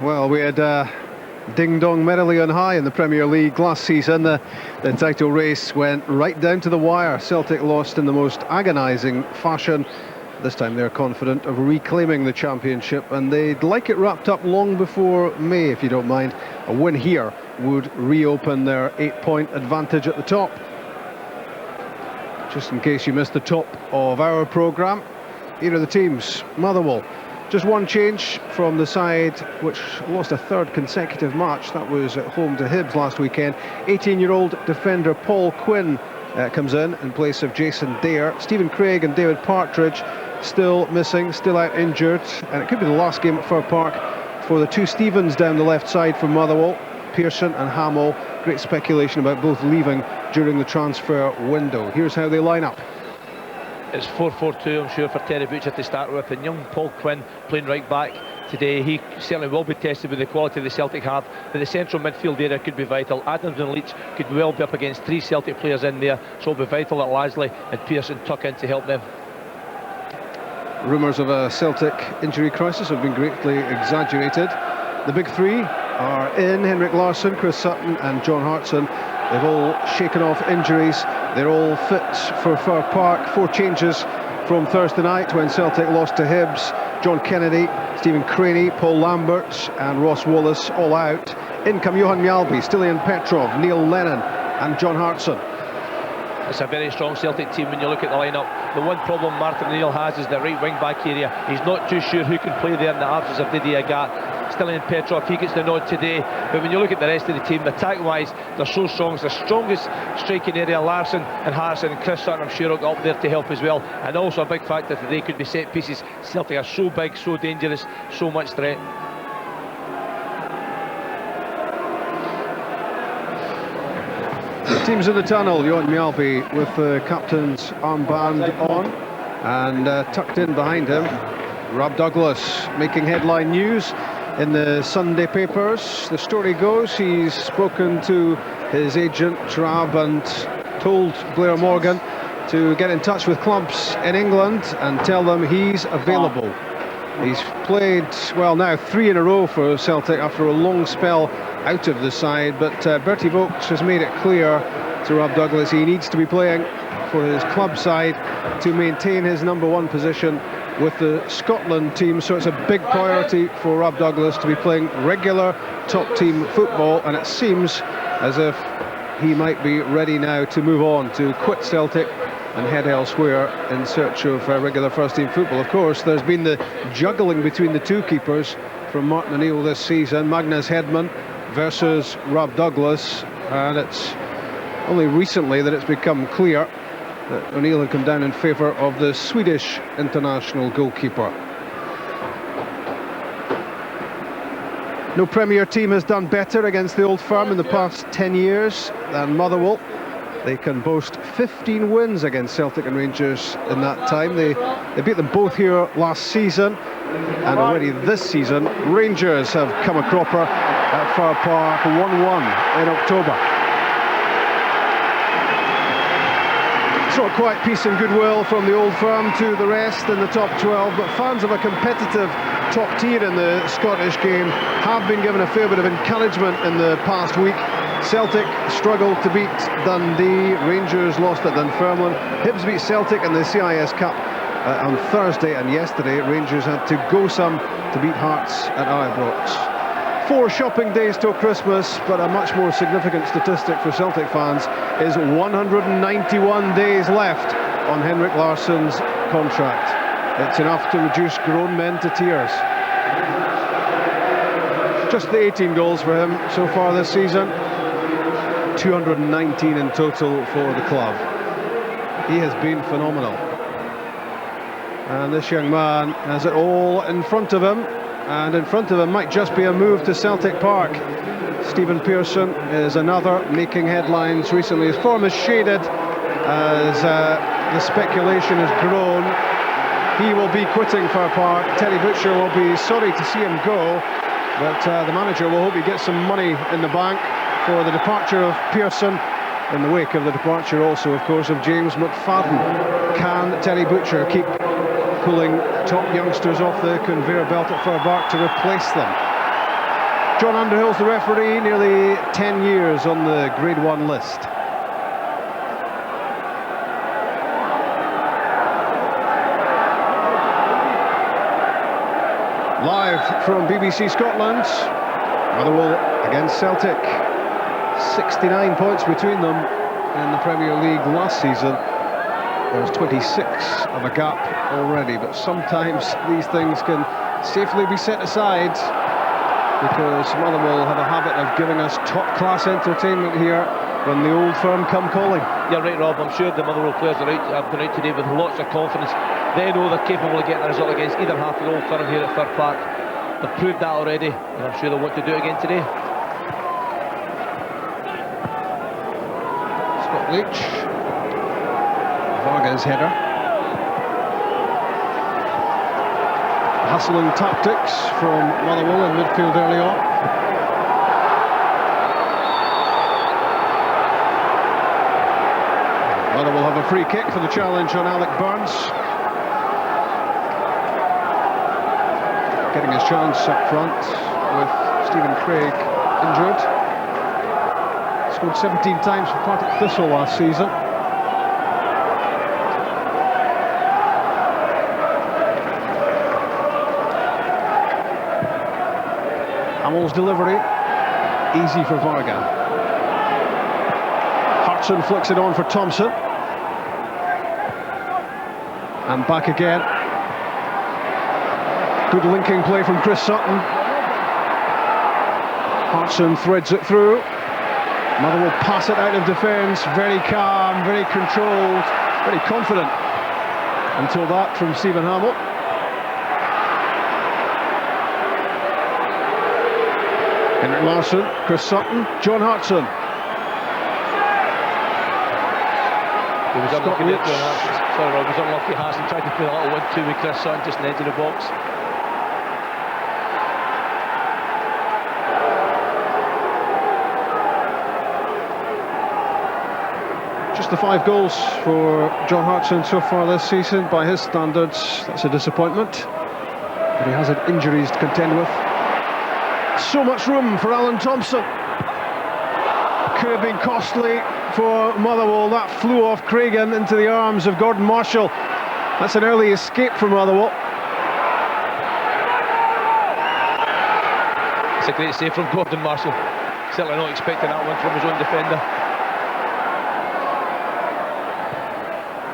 Well, we had ding-dong merrily on high in the Premier League last season. The title race went right down to the wire. Celtic lost in the most agonising fashion. This time they're confident of reclaiming the championship, and they'd like it wrapped up long before May, if you don't mind. A win here would reopen their 8-point advantage at the top. Just in case you missed the top of our programme, here are the teams. Motherwell, just one change from the side which lost a third consecutive match. That was at home to Hibs last weekend. 18-year-old defender Paul Quinn comes in place of Jason Dair. Stephen Craig and David Partridge still missing, still out injured, and it could be the last game at Fir Park for the two Stevens down the left side from Motherwell, Pearson and Hammell. Great speculation about both leaving during the transfer window. Here's how they line up. It's 4-4-2, I'm sure, for Terry Butcher to start with, and young Paul Quinn playing right back today. He certainly will be tested with the quality the Celtic have, but the central midfield area could be vital. Adams and Leitch could well be up against three Celtic players in there, so it'll be vital that Lasley and Pearson tuck in to help them. Rumours of a Celtic injury crisis have been greatly exaggerated. The big three are in: Henrik Larsson, Chris Sutton and John Hartson. They've all shaken off injuries. They're all fit for Fir Park. 4 changes from Thursday night when Celtic lost to Hibs. John Kennedy, Stephen Craney, Paul Lambert and Ross Wallace all out. In come Johan Mjallby, Stilian Petrov, Neil Lennon and John Hartson. It's a very strong Celtic team when you look at the lineup. The one problem Martin Neil has is the right wing back area. He's not too sure who can play there in the absence of Didier Agat. Stilian Petrov, he gets the nod today, but when you look at the rest of the team, attack wise they're so strong. It's the strongest striking area. Larsson and Hartson and Chris Sutton, I'm sure, will get up there to help as well. And also a big factor today could be set pieces. Celtic are so big, so dangerous, so much threat. Teams in the tunnel. Johan Mjallby with the captain's armband on, and tucked in behind him, Rob Douglas, making headline news in the Sunday papers. The story goes he's spoken to his agent Rob and told Blair Morgan to get in touch with clubs in England and tell them he's available. He's played, well, now 3 in a row for Celtic after a long spell out of the side, but Bertie Vogts has made it clear to Rob Douglas he needs to be playing for his club side to maintain his #1 position with the Scotland team. So it's a big priority for Rob Douglas to be playing regular top team football, and it seems as if he might be ready now to move on, to quit Celtic and head elsewhere in search of regular first team football. Of course, there's been the juggling between the two keepers from Martin O'Neill this season, Magnus Hedman versus Rob Douglas, and it's only recently that it's become clear that O'Neill had come down in favour of the Swedish international goalkeeper. No Premier team has done better against the Old Firm in the past 10 years than Motherwell. They can boast 15 wins against Celtic and Rangers in that time. They beat them both here last season, and already this season Rangers have come a cropper at Fir Park, 1-1 in October. It's not quite peace and goodwill from the Old Firm to the rest in the top 12, but fans of a competitive top tier in the Scottish game have been given a fair bit of encouragement in the past week. Celtic struggled to beat Dundee, Rangers lost at Dunfermline, Hibs beat Celtic in the CIS Cup on Thursday, and yesterday Rangers had to go some to beat Hearts at Ibrox. 4 shopping days till Christmas, but a much more significant statistic for Celtic fans is 191 days left on Henrik Larsson's contract. It's enough to reduce grown men to tears. Just the 18 goals for him so far this season, 219 in total for the club. He has been phenomenal. And this young man has it all in front of him, and in front of him might just be a move to Celtic Park. Stephen Pearson is another making headlines recently. His form is shaded as the speculation has grown. He will be quitting Fir Park. Terry Butcher will be sorry to see him go, but the manager will hope he gets some money in the bank for the departure of Pearson, in the wake of the departure also, of course, of James McFadden. Can Terry Butcher keep pulling top youngsters off the conveyor belt at Fir Park to replace them? John Underhill's the referee, nearly 10 years on the Grade 1 list. Live from BBC Scotland, Motherwell against Celtic. 69 points between them in the Premier League last season. There's 26 of a gap already, but sometimes these things can safely be set aside because Motherwell have a habit of giving us top-class entertainment here when the old firm come calling. You're right, Rob. I'm sure the Motherwell players have been out today with lots of confidence. They know they're capable of getting a result against either half of the old firm here at Fir Park. They've proved that already, and I'm sure they'll want to do it again today. Scott Leitch. Varga's header. Hustling tactics from Motherwell in midfield early on. Motherwell have a free kick for the challenge on Alec Burns. Getting his chance up front with Stephen Craig injured. Scored 17 times for Partick Thistle last season. Hammell's delivery, easy for Varga. Hartson flicks it on for Thompson. And back again. Good linking play from Chris Sutton. Hartson threads it through. Motherwell pass it out of defence, very calm, very controlled, very confident. Until that from Stephen Hammell. Henrik Larsson, Chris Sutton, John Hartson. He was unlucky there, John Hartson. Sorry, Rob, he was unlucky. Hartson tried to play a little 1-2 with Chris Sutton just in the edge of the box. Just the 5 goals for John Hartson so far this season. By his standards, that's a disappointment. But he has had injuries to contend with. So much room for Alan Thompson. Could have been costly for Motherwell. That flew off Craigan into the arms of Gordon Marshall. That's an early escape for Motherwell. It's a great save from Gordon Marshall. Certainly not expecting that one from his own defender.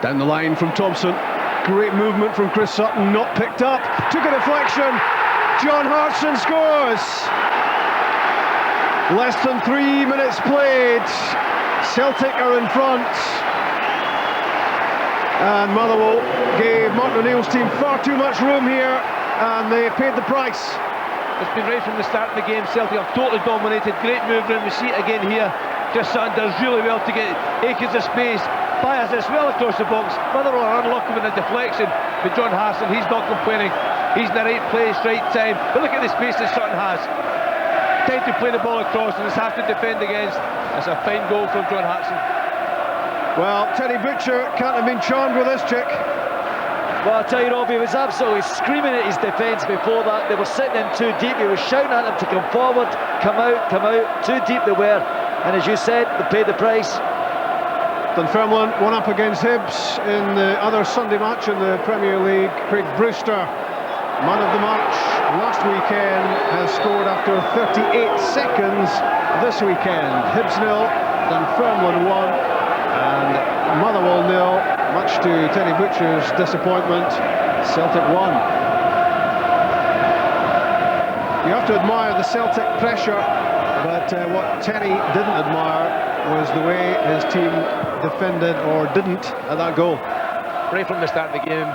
Down the line from Thompson. Great movement from Chris Sutton, not picked up. Took a deflection. John Hartson scores. Less than 3 minutes played. Celtic are in front. And Motherwell gave Martin O'Neill's team far too much room here, and they paid the price. It's been right from the start of the game. Celtic have totally dominated. Great movement. We see it again here. Chris Sutton does really well to get acres of space. Fires this well across the box. Motherwell are unlucky with a deflection, but John Hartson, he's not complaining. He's in the right place, right time. But look at the space that Sutton has. Time to play the ball across and it's have to defend against. That's a fine goal from John Hartson. Well, Teddy Butcher can't have been charmed with this chick. Well, I'll tell you, Rob, he was absolutely screaming at his defence before that. They were sitting in too deep. He was shouting at them to come forward, come out, come out. Too deep they were. And as you said, they paid the price. Dunfermline won up against Hibs in the other Sunday match in the Premier League. Craig Brewster, man of the match last weekend, has scored after 38 seconds this weekend. Hibs 0, Dunfermline 1, and Motherwell 0. Much to Teddy Butcher's disappointment, Celtic 1. You have to admire the Celtic pressure, but what Teddy didn't admire was the way his team defended, or didn't, at that goal. Right from the start of the game,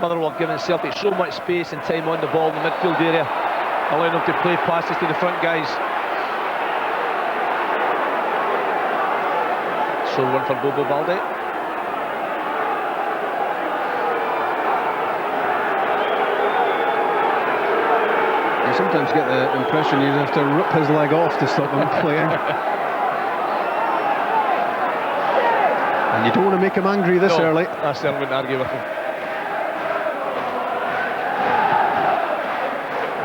Motherwell have given Celtic so much space and time on the ball in the midfield area, allowing them to play passes to the front guys. So one for Balde. You sometimes get the impression you'd have to rip his leg off to stop him playing. And you don't want to make him angry this early. I certainly wouldn't argue with him.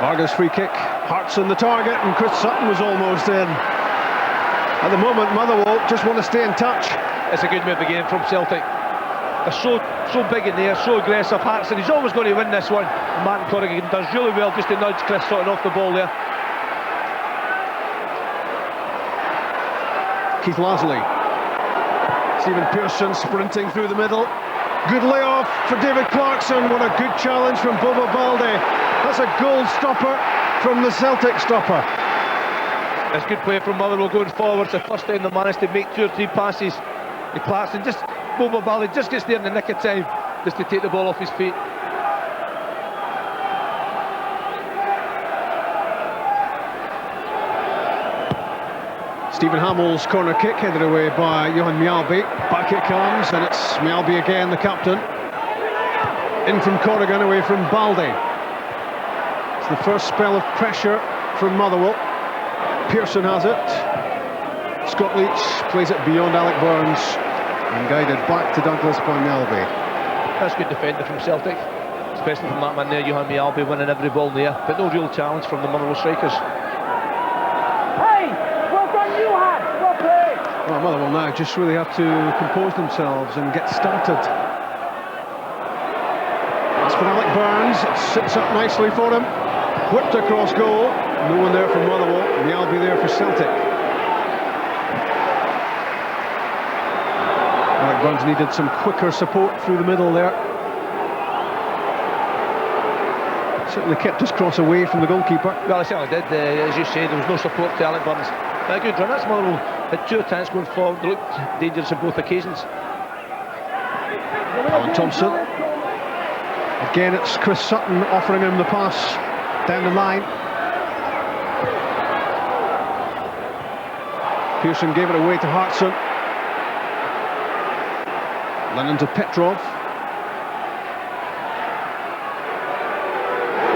Varga's free kick. Hartson the target, and Chris Sutton was almost in. At the moment, Motherwell just want to stay in touch. It's a good move again from Celtic. They're so big in there, so aggressive. Hartson, he's always going to win this one. Martin Corrigan does really well just to nudge Chris Sutton off the ball there. Keith Lasley. Stephen Pearson sprinting through the middle. Good layoff for David Clarkson. What a good challenge from Balde. That's a goal stopper from the Celtic stopper. It's good play from Motherwell going forward. It's the first time they managed to make 2 or 3 passes. The Clarkson Balde just gets there in the nick of time just to take the ball off his feet. Stephen Hammell's corner kick headed away by Johan Mjallby. Back it comes, and it's Mjallby again, the captain. In from Corrigan, away from Balde. It's the first spell of pressure from Motherwell. Pearson has it. Scott Leitch plays it beyond Alec Burns and guided back to Douglas by Mjallby. That's good defender from Celtic, especially from that man there, Johan Mjallby, winning every ball there, but no real challenge from the Motherwell strikers. Well, Motherwell now just really have to compose themselves and get started. That's for Alec Burns. It sits up nicely for him. Whipped across goal. No one there from Motherwell. Mjallby there for Celtic. Alec Burns needed some quicker support through the middle there. Certainly kept his cross away from the goalkeeper. Well, I certainly did. As you say, there was no support to Alec Burns. A good run. That's Motherwell. Had 2 attempts going forward. They looked dangerous on both occasions. Alan Thompson. Again, it's Chris Sutton offering him the pass down the line. Pearson gave it away to Hartson. Lennon to Petrov.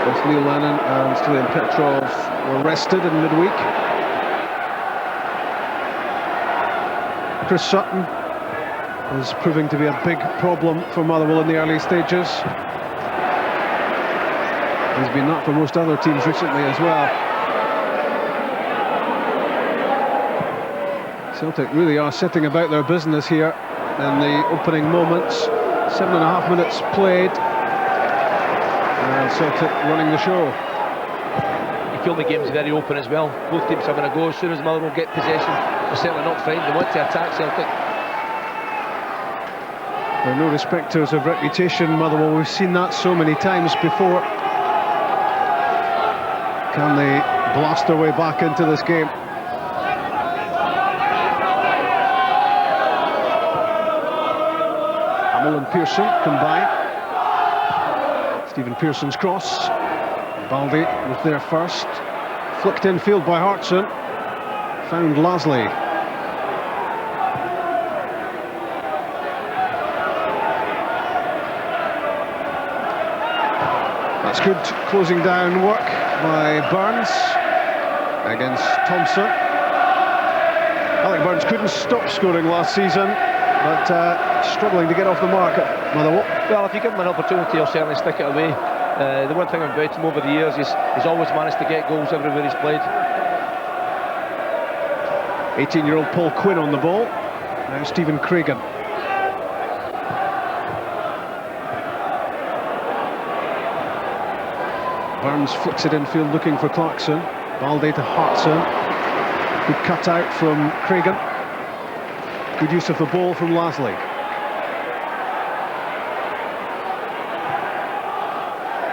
Both Neil Lennon and Julian Petrov were rested in midweek. Chris Sutton is proving to be a big problem for Motherwell in the early stages. He's been that for most other teams recently as well. Celtic really are setting about their business here in the opening moments. 7.5 minutes played, and Celtic running the show. You feel the game's very open as well. Both teams having a go. As soon as Motherwell get possession, they're certainly not frightened. They want to attack Celtic. They're no respecters of reputation, Motherwell. We've seen that so many times before. Can they blast their way back into this game? Hammell and Pearson combine. Stephen Pearson's cross. Balde was there first. Flicked infield by Hartson. Found Lasley. That's good closing down work by Burns against Thompson. Alec Burns couldn't stop scoring last season, but struggling to get off the mark at Motherwell. Well, if you give him an opportunity, he'll certainly stick it away. The one thing about him over the years is he's always managed to get goals everywhere he's played. 18-year-old Paul Quinn on the ball. Now Stephen Craigan. Burns flicks it infield looking for Clarkson. Balde to Hartson. Good cut out from Craigan. Good use of the ball from Lasley.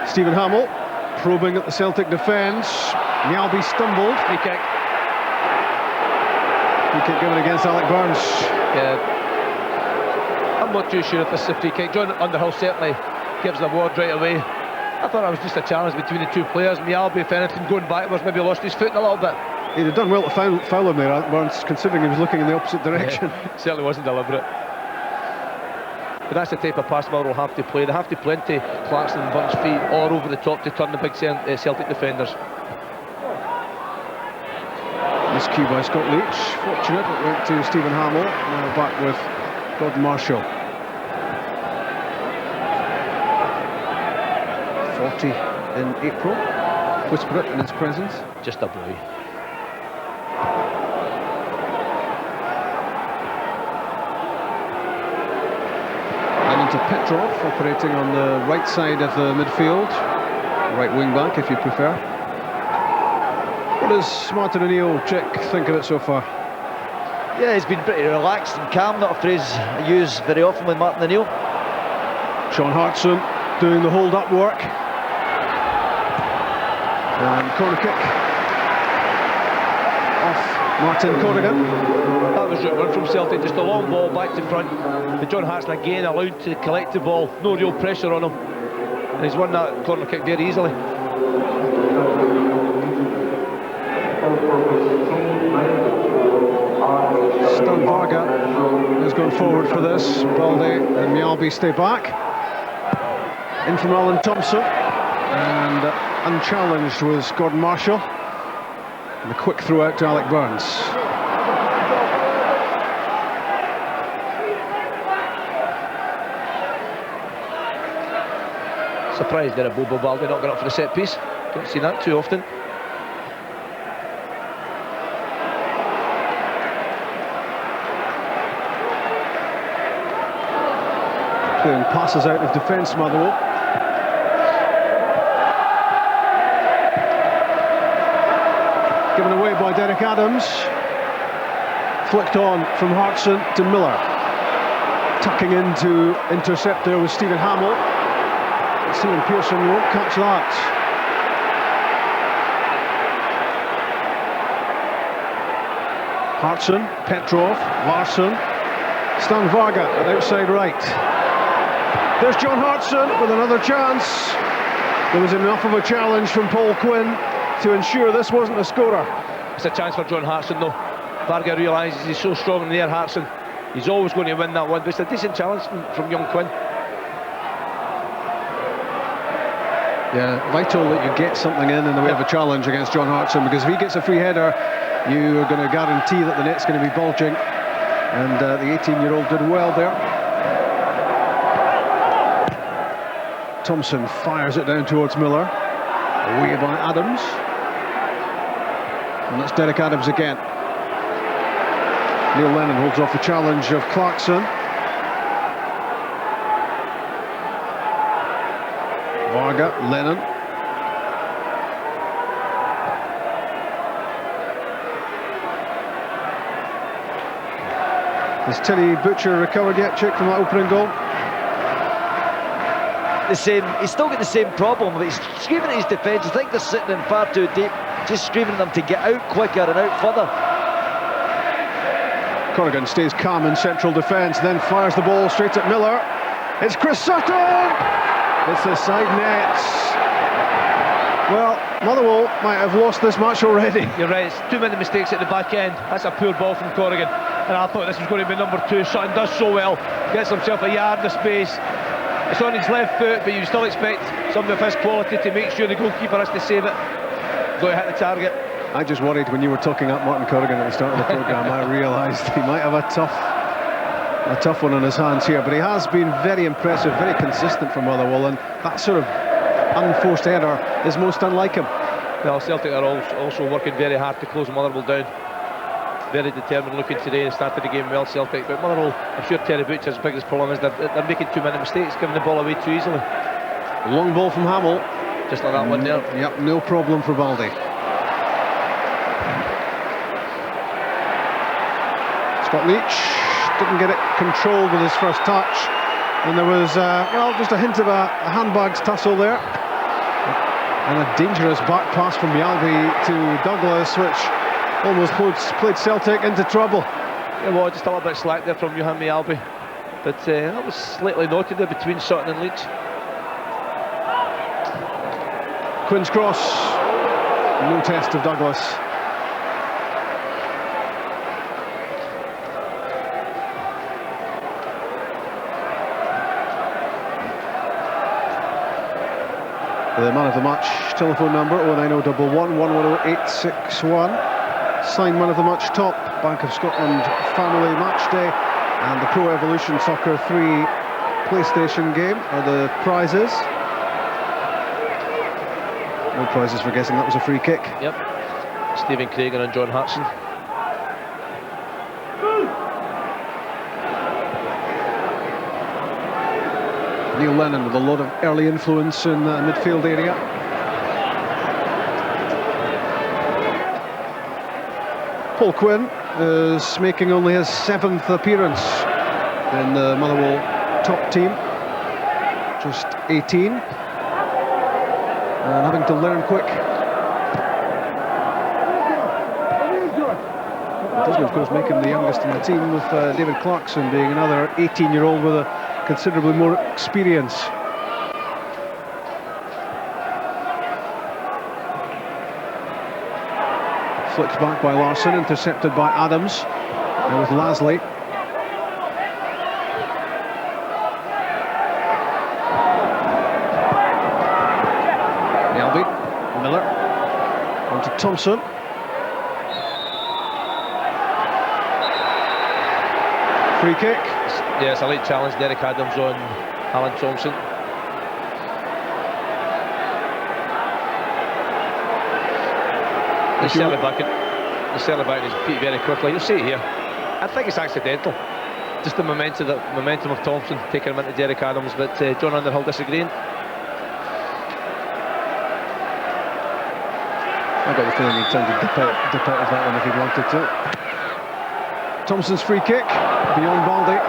Stephen Hammell probing at the Celtic defence. Mjallby stumbled. Free kick. Free kick given against Alec Burns. Yeah. I'm not too sure if this is a free kick. John Underhill certainly gives the award right away. I thought it was just a challenge between the two players. Mjallby, if anything, going backwards, maybe lost his foot a little bit. He'd have done well to foul him there, Alec Burns, considering he was looking in the opposite direction. Yeah, certainly wasn't deliberate. But that's the type of pass Motherwell have to play. They have to play into Clarkson and Burns' feet or over the top to turn the big Celtic defenders. Miscue by Scott Leitch. Fortunate, it went to Stephen Hammell. Now back with Gordon Marshall. 40 in April. whisper it in his presence. Just a boy. Lennon to Petrov, operating on the right side of the midfield. Right wing back, if you prefer. What does Martin O'Neill, Chick, think of it so far? Yeah, he's been pretty relaxed and calm, not a phrase I use very often with Martin O'Neill. Sean Hartson doing the hold-up work. And corner kick off Martin Corrigan. That was right one from Celtic, just a long ball back to front. But John Hartson again allowed to collect the ball, no real pressure on him. And he's won that corner kick very easily. Stan Varga is going forward for this. Balde and Mjallby stay back. In from Alan Thompson. And unchallenged was Gordon Marshall. And a quick throw out to Alec Burns. Surprised that Bobo Balde not got up for the set piece. Don't see that too often. Clearing passes out of defence, Motherwell. Given away by Derek Adams. Flicked on from Hartson to Miller. Tucking in to intercept there was Stephen Hammell. Stephen Pearson won't catch that. Hartson, Petrov, Larsson, Stan Varga at outside right. There's John Hartson with another chance. There was enough of a challenge from Paul Quinn to ensure this wasn't a scorer. It's a chance for John Hartson though. Varga realises he's so strong in the air, Hartson. He's always going to win that one, but it's a decent challenge from young Quinn. Yeah, vital that you get something in the way of a challenge against John Hartson, because if he gets a free header, you are going to guarantee that the net's going to be bulging. And the 18-year-old did well there. Thompson fires it down towards Miller. Away by Adams. And that's Derek Adams again. Neil Lennon holds off the challenge of Clarkson. Varga, Lennon. Has Tilly Butcher recovered yet, Chick, from that opening goal? He's still got the same problem, but he's screaming at his defence. I think they're sitting in far too deep, just screaming at them to get out quicker and out further. Corrigan stays calm in central defence, then fires the ball straight at Miller. It's Chris Sutton! It's the side nets. Well, Motherwell might have lost this match already. You're right, it's too many mistakes at the back end. That's a poor ball from Corrigan. And I thought this was going to be number 2. Sutton does so well, gets himself a yard of space. It's on his left foot, but you still expect somebody of his quality to make sure the goalkeeper has to save it. Going to hit the target. I just worried when you were talking up Martin Corrigan at the start of the programme. I realised he might have a tough one on his hands here, but he has been very impressive, very consistent for Motherwell, and that sort of unforced error is most unlike him. Well, Celtic are also working very hard to close Motherwell down. Very determined looking today. They started the game well, Celtic, but Motherwell, I'm sure Terry Butcher's biggest problem is they're making too many mistakes, giving the ball away too easily. Long ball from Hammell. Just like that one there. Yep, no problem for Balde. Scott Leitch didn't get it controlled with his first touch, and there was well, just a hint of a handbags tussle there, and a dangerous back pass from Mjallby to Douglas, which almost played Celtic into trouble. Yeah, well, just a little bit slack there from Johan Mjallby, but that was slightly naughty there between Sutton and Leitch. Quinn's cross, no test of Douglas. The man of the match telephone number 09011 110861. Signed man of the match top, Bank of Scotland Family Match Day, and the Pro Evolution Soccer 3 PlayStation game are the prizes. No prizes for guessing that was a free kick. Yep. Stephen Craigan and John Hartson. Neil Lennon with a lot of early influence in the midfield area. Paul Quinn is making only his 7th appearance in the Motherwell top team. Just 18. And having to learn quick. Doesn't, of course, make him the youngest in the team, with David Clarkson being another 18-year-old with a considerably more experience. Flicked back by Larsson, intercepted by Adams. Now with Lasley. Mjallby, Miller, on to Thompson. Free kick. Yes, a late challenge. Derek Adams on Alan Thompson. He's settling back in his feet very quickly. You'll see it here. I think it's accidental. Just the momentum of Thompson taking him into Derek Adams, but John Underhill disagreeing. I got the feeling he tried to dip out of that one if he'd wanted to. Thompson's free kick beyond Balde.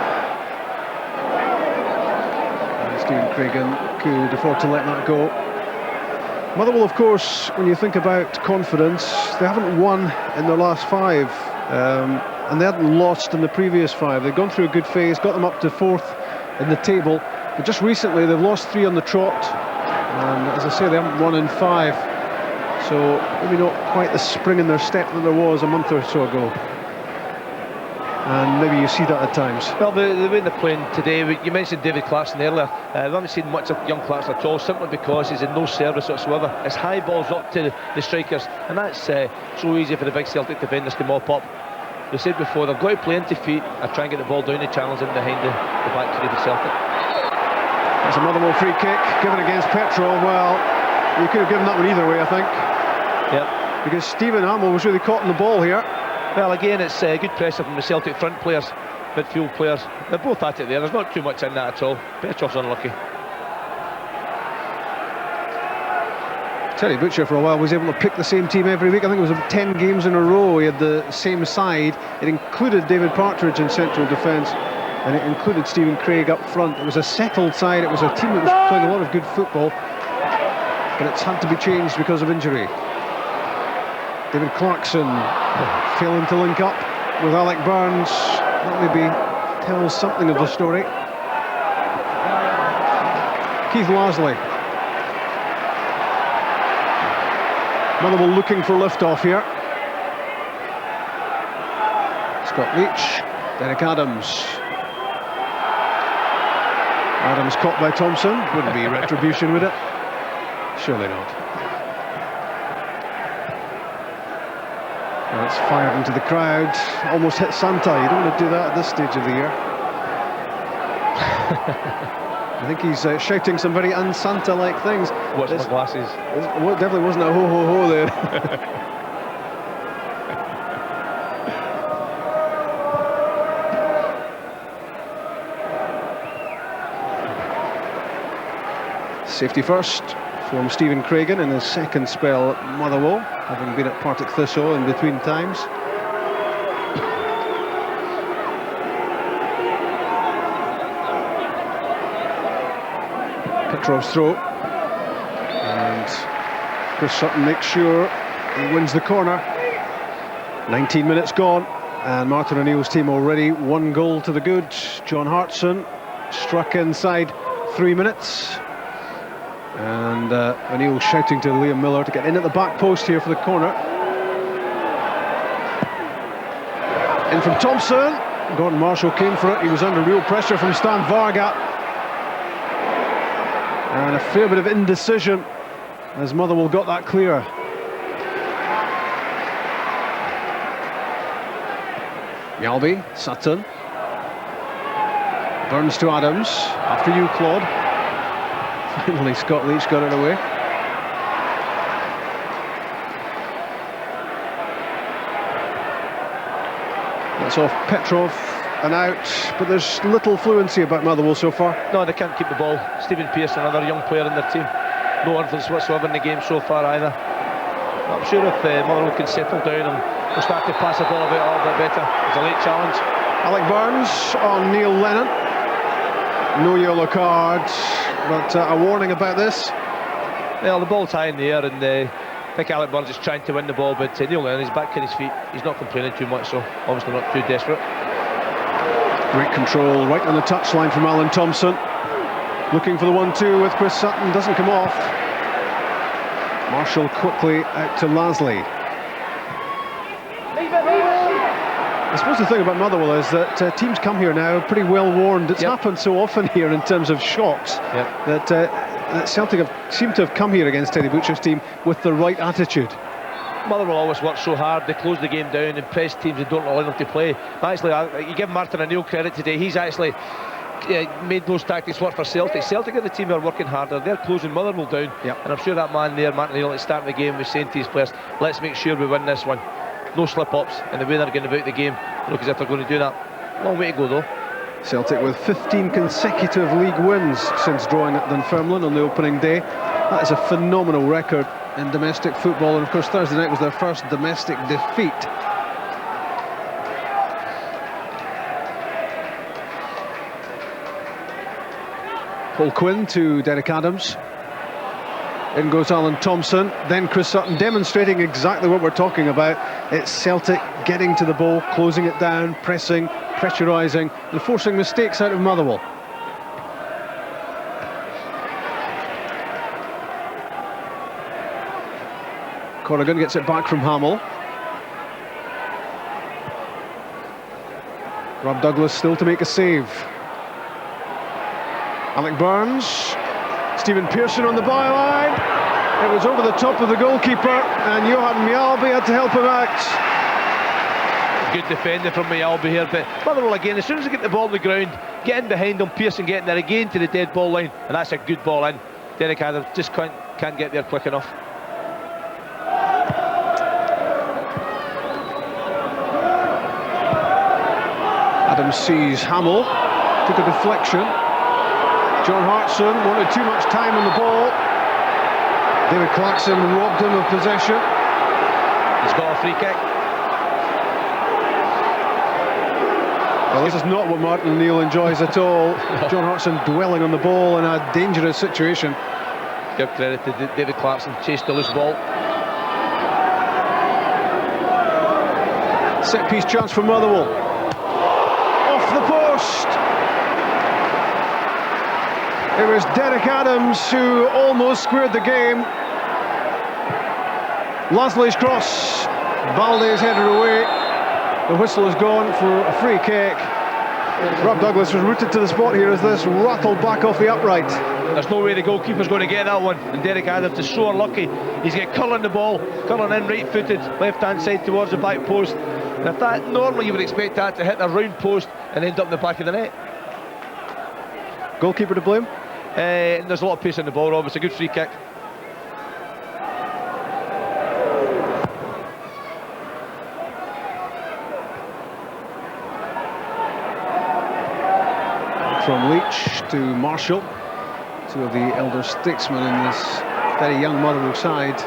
Stephen Craigan could afford to let that go. Motherwell, of course, when you think about confidence, they haven't won in their last 5, and they hadn't lost in the previous 5. They've gone through a good phase, got them up to 4th in the table, but just recently they've lost 3 on the trot, and as I say, they haven't won in 5, so maybe not quite the spring in their step that there was a month or so ago. And maybe you see that at times. Well, the way they're playing today, you mentioned David Clarkson earlier. We haven't seen much of young Clarkson at all, simply because he's in no service whatsoever. It's high balls up to the strikers, and that's so easy for the big Celtic defenders to mop up. We said before, they've got to play into feet or try and get the ball down the channels in behind the back three for Celtic. That's a Motherwell free kick, given against Petrov. Well, you could have given that one either way, I think. Yep. Because Stephen Hammell was really caught in the ball here. Well, again, it's good pressure from the Celtic front players, midfield players. They're both at it there. There's not too much in that at all. Petrov's unlucky. Terry Butcher for a while was able to pick the same team every week. I think it was 10 games in a row he had the same side. It included David Partridge in central defence, and it included Stephen Craig up front. It was a settled side. It was a team that was playing a lot of good football, but it's had to be changed because of injury. David Clarkson failing to link up with Alec Burns. That maybe tells something of the story. Keith Lasley. Motherwell looking for lift-off here. Scott Leitch, Derek Adams. Adams caught by Thompson. Wouldn't be retribution, would it? Surely not. Well, it's fired into the crowd. Almost hit Santa. You don't want to do that at this stage of the year. I think he's shouting some very un-Santa-like things. What's my glasses? It definitely wasn't a ho-ho-ho there. Safety first from Stephen Craigan in his second spell at Motherwell, having been at Partick Thistle in between times. Petrov's throw, and Chris Sutton makes sure he wins the corner. 19 minutes gone, and Martin O'Neill's team already 1 goal to the good. John Hartson struck inside 3 minutes, and O'Neill shouting to Liam Miller to get in at the back post here for the corner. In from Thompson. Gordon Marshall came for it. He was under real pressure from Stan Varga. And a fair bit of indecision as Motherwell got that clear. Mjallby, Sutton. Burns to Adams. After you, Claude. Finally, Scott Leitch got it away. That's off Petrov and out, but there's little fluency about Motherwell so far. No, they can't keep the ball. Stephen Pearson, another young player in their team. No influence whatsoever in the game so far either. I'm sure if Motherwell can settle down and we'll start to pass the ball about a little bit better. It's a late challenge. Alec Burns on Neil Lennon. No yellow card, but a warning about this. Well, the ball's high in the air, and I think Alec Burns is trying to win the ball, but Neil Lennon is back on his feet. He's not complaining too much, so obviously not too desperate. Great control right on the touchline from Alan Thompson. Looking for the 1-2 with Chris Sutton, doesn't come off. Marshall quickly out to Lasley. I suppose the thing about Motherwell is that teams come here now pretty well warned. It's happened so often here in terms of shocks that Celtic seem to have come here against Teddy Butcher's team with the right attitude. Motherwell always work so hard. They close the game down and press teams and don't allow them to play. Actually, you give Martin O'Neill credit today. He's actually made those tactics work for Celtic. Celtic are the team who are working harder. They're closing Motherwell down, and I'm sure that man there, Martin O'Neill, at the start of the game was saying to his players, let's make sure we win this one. No slip-ups, and the way they're going about the game, look as if they're going to do that. Long way to go though. Celtic with 15 consecutive league wins since drawing at Dunfermline on the opening day. That is a phenomenal record in domestic football, and of course Thursday night was their first domestic defeat. Paul Quinn to Derek Adams. In goes Alan Thompson, then Chris Sutton, demonstrating exactly what we're talking about. It's Celtic getting to the ball, closing it down, pressing, pressurising and forcing mistakes out of Motherwell. Corrigan gets it back from Hammell. Rob Douglas still to make a save. Alec Burns, Stephen Pearson on the byline. It was over the top of the goalkeeper, and Johan Mjallby had to help him out. Good defender from Mjallby here, but Motherwell again, as soon as they get the ball on the ground, getting behind them, Pearson getting there again to the dead ball line, and that's a good ball in. Derek Adams just can't get there quick enough. Adams sees Hammell, took a deflection. John Hartson wanted too much time on the ball. David Clarkson robbed him of possession. He's got a free kick. Well, this is not what Martin O'Neill enjoys at all. John Hartson dwelling on the ball in a dangerous situation. Give credit to David Clarkson, chased the loose ball. Set piece chance for Motherwell. Off the post. It was Derek Adams who almost squared the game. Lasley's cross, Balde's headed away. The whistle has gone for a free kick. Rob Douglas was rooted to the spot here as this rattled back off the upright. There's no way the goalkeeper's going to get that one, and Derek Adams is so unlucky. He's got curling the ball, curling in right-footed, left-hand side towards the back post. And if that, normally you would expect that to hit a round post and end up in the back of the net. Goalkeeper to blame? And there's a lot of pace in the ball, Rob. It's a good free kick. From Leitch to Marshall, two of the elder statesmen in this very young Motherwell side.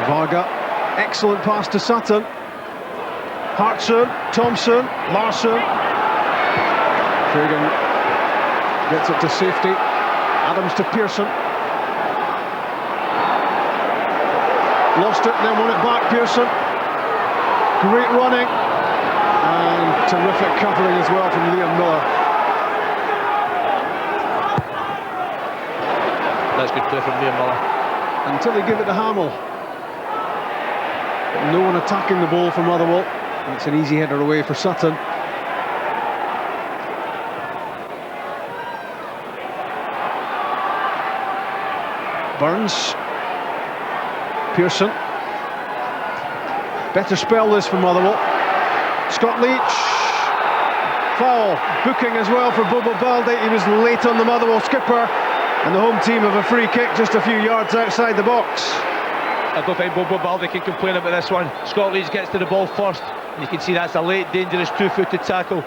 Varga, excellent pass to Sutton. Hartson, Thompson, Larsson. Craigan gets it to safety. Adams to Pearson. Lost it, then won it back, Pearson. Great running. And terrific covering as well from Liam Miller. That's good play from Liam Miller. Until they give it to Hammell. No one attacking the ball for Motherwell. And it's an easy header away for Sutton. Burns. Pearson. Better spell this for Motherwell. Scott Leitch. Foul. Booking as well for Bobo Balde. He was late on the Motherwell skipper. And the home team have a free kick just a few yards outside the box. I don't think Balde can complain about this one. Scott Leeds gets to the ball first. You can see that's a late, dangerous two-footed tackle.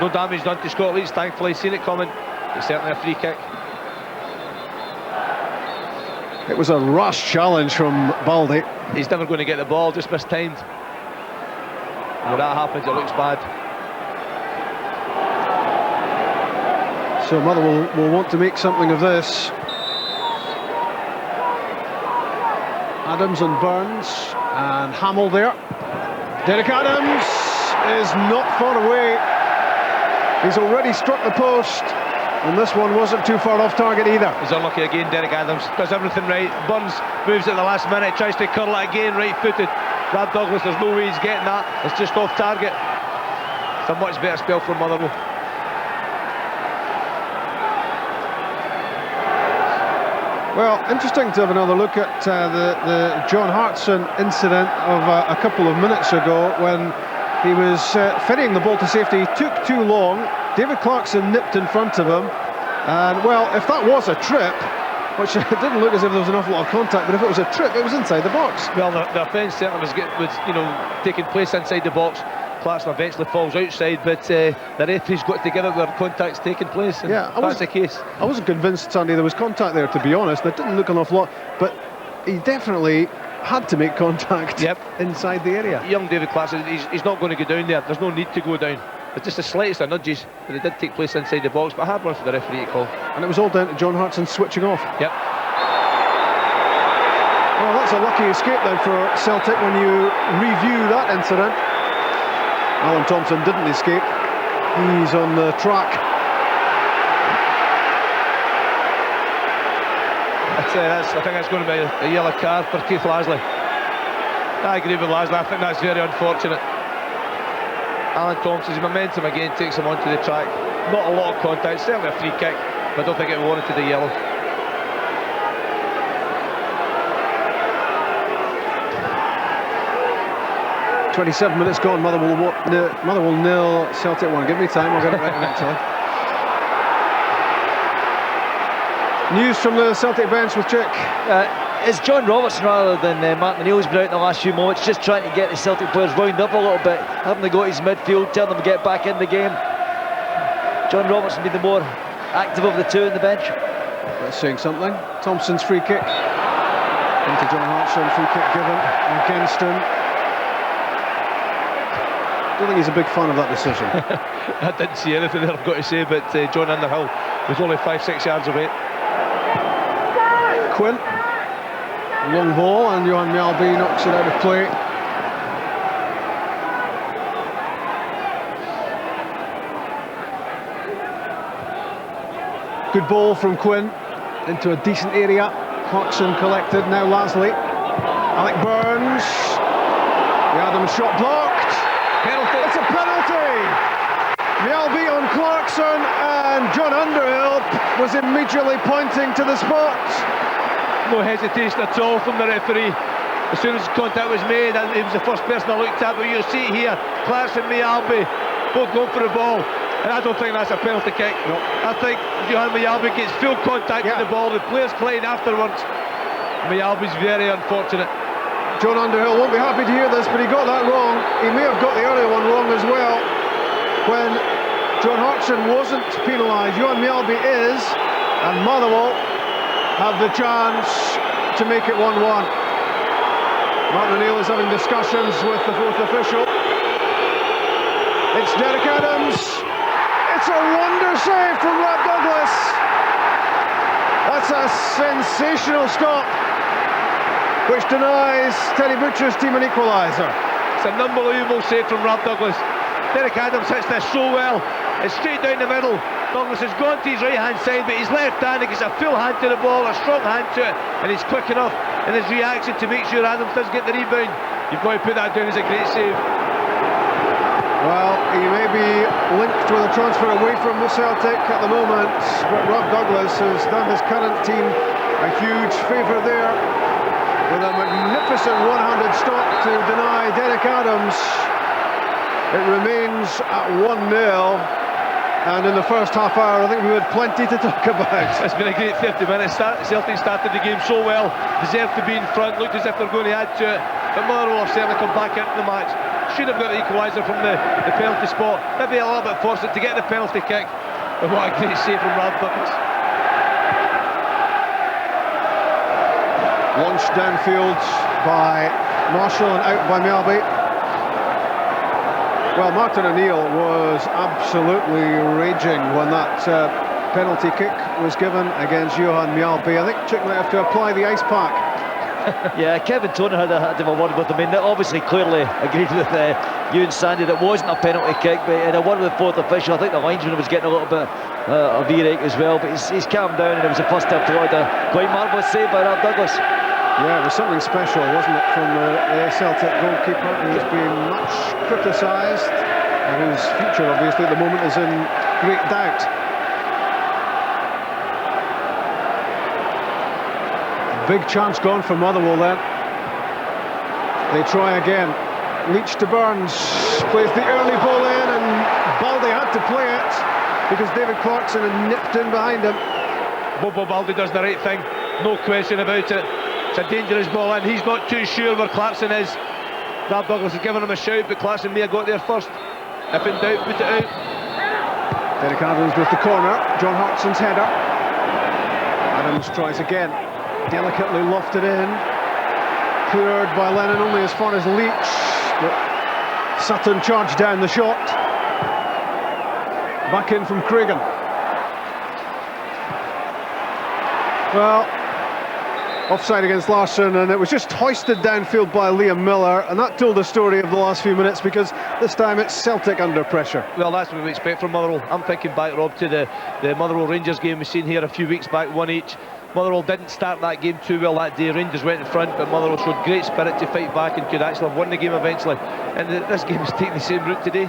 No damage done to Scott Leeds, thankfully. Seen it coming. It's certainly a free kick. It was a rash challenge from Balde. He's never going to get the ball, just mistimed. When that happens, it looks bad. So Motherwell will want to make something of this. Adams and Burns and Hammell there. Derek Adams is not far away. He's already struck the post, and this one wasn't too far off target either. He's unlucky again, Derek Adams. Does everything right. Burns moves at the last minute, tries to curl it again, right-footed. Rob Douglas, there's no way he's getting that. It's just off target. It's a much better spell from Motherwell. Well, interesting to have another look at the John Hartson incident of a couple of minutes ago when he was ferrying the ball to safety. He took too long. David Clarkson nipped in front of him, and well, if that was a trip, which it didn't look as if there was an awful lot of contact, but if it was a trip, it was inside the box. Well, the offence certainly was taking place inside the box. Clarkson eventually falls outside, but the referee's got together where contact's taking place, and yeah, that's the case. I wasn't convinced, Sandy, there was contact there, to be honest. There didn't look an awful lot, but he definitely had to make contact inside the area. Young David Clarkson, he's not going to go down there. There's no need to go down. It's just the slightest of nudges, but it did take place inside the box, but a hard one for the referee to call. And it was all down to John Hartson switching off. Yep. Well, that's a lucky escape then for Celtic when you review that incident. Alan Thompson didn't escape. He's on the track. I think that's going to be a yellow card for Keith Lasley. I agree with Lasley. I think that's very unfortunate. Alan Thompson's momentum again takes him onto the track. Not a lot of contact, certainly a free kick, but I don't think it warranted a yellow. .27 minutes gone. Motherwell nil, Celtic 1. Give me time, I'll get it right eventually. News from the Celtic bench with Chick. It's John Robertson rather than Martin O'Neill's been out in the last few moments, just trying to get the Celtic players wound up a little bit, having to go to his midfield, tell them to get back in the game. John Robertson being the more active of the two in the bench. That's saying something. Thompson's free kick into John Hartson, free kick given against him. I don't think he's a big fan of that decision. I didn't see anything there I've got to say, but John Underhill was only 5-6 yards away. Quinn, long ball, and Johan Mjallby knocks it out of play. Good ball from Quinn into a decent area. Clarkson collected, now Lasley. Alec Burns. The Adams shot blocked. Penalty. It's a penalty! Mjallby on Clarkson, and John Underhill was immediately pointing to the spot. No hesitation at all from the referee. As soon as contact was made, and he was the first person I looked at, but you'll see here, Clarkson and Mjallby both going for the ball, and I don't think that's a penalty kick. No. I think Johan Mjallby gets full contact with the ball, the players collide afterwards. Mjallby's very unfortunate. John Underhill won't be happy to hear this, but he got that wrong. He may have got the earlier one wrong as well. When John Hartson wasn't penalised, Johan Mjallby is, and Motherwell have the chance to make it 1-1. Martin O'Neill is having discussions with the fourth official. It's Derek Adams. It's a wonder save from Rob Douglas. That's a sensational stop, which denies Teddy Butcher's team an equaliser. It's an unbelievable save from Rob Douglas. Derek Adams hits this so well. It's straight down the middle. Douglas has gone to his right-hand side, but his left-handed gets a full hand to the ball, a strong hand to it, and he's quick enough in his reaction to make sure Adams does get the rebound. You've got to put that down as a great save. Well, he may be linked with a transfer away from the Celtic at the moment, but Rob Douglas has done his current team a huge favour there with a magnificent one-handed stop to deny Derek Adams. It remains at 1-0. and in the first half hour I think we had plenty to talk about. It's been a great 50 minutes. Celtic started the game so well, deserved to be in front, looked as if they're going to add to it, but Motherwell have certainly come back into the match. Should have got the equaliser from the penalty spot, maybe a little bit fortunate to get the penalty kick, but what a great save from Rab Douglas. Launched downfield by Marshall and out by Mjallby. Well, Martin O'Neill was absolutely raging when that penalty kick was given against Johan Mjallby. I think Chick might have to apply the ice pack. Yeah, Kevin Toner had a word with him. I mean, they obviously clearly agreed with you and Sandy that it wasn't a penalty kick, but in a word with the fourth official, I think the linesman was getting a little bit of earache as well, but he's calmed down, and it was the first step toward a quite marvellous save by Rab Douglas. Yeah, it was something special, wasn't it, from the Celtic goalkeeper, who's been much criticised, and whose future, obviously, at the moment is in great doubt. Big chance gone for Motherwell then. They try again. Leitch to Burns, plays the early ball in, and Balde had to play it because David Clarkson had nipped in behind him. Bobo Balde does the right thing, no question about it. It's a dangerous ball in, he's not too sure where Clarkson is. Rab Douglas has given him a shout, but Clarkson may have got there first. If in doubt, put it out. Derek Adams with the corner, John Hartson's header. Adams tries again, delicately lofted in, cleared by Lennon only as far as Leitch, but Sutton charged down the shot. Back in from Craigan. Well, offside against Larsson, and it was just hoisted downfield by Liam Miller, and that told the story of the last few minutes, because this time it's Celtic under pressure. Well, that's what we expect from Motherwell. I'm thinking back, Rob, to the Motherwell Rangers game we've seen here a few weeks back, 1-each. Motherwell didn't start that game too well that day. Rangers went in front, but Motherwell showed great spirit to fight back and could actually have won the game eventually. And this game is taking the same route today.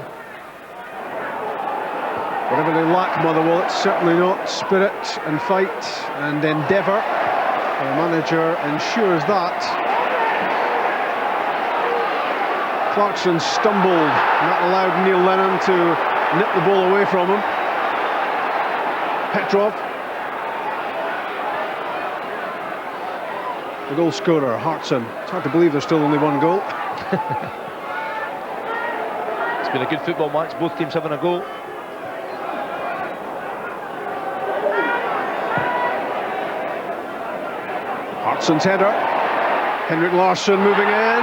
Whatever they lack, Motherwell, it's certainly not spirit and fight and endeavour. The manager ensures that. Clarkson stumbled, and that allowed Neil Lennon to nip the ball away from him. Petrov. The goal scorer, Hartson. It's hard to believe there's still only one goal. It's been a good football match, both teams having a goal. Hartson's header. Henrik Larsson moving in.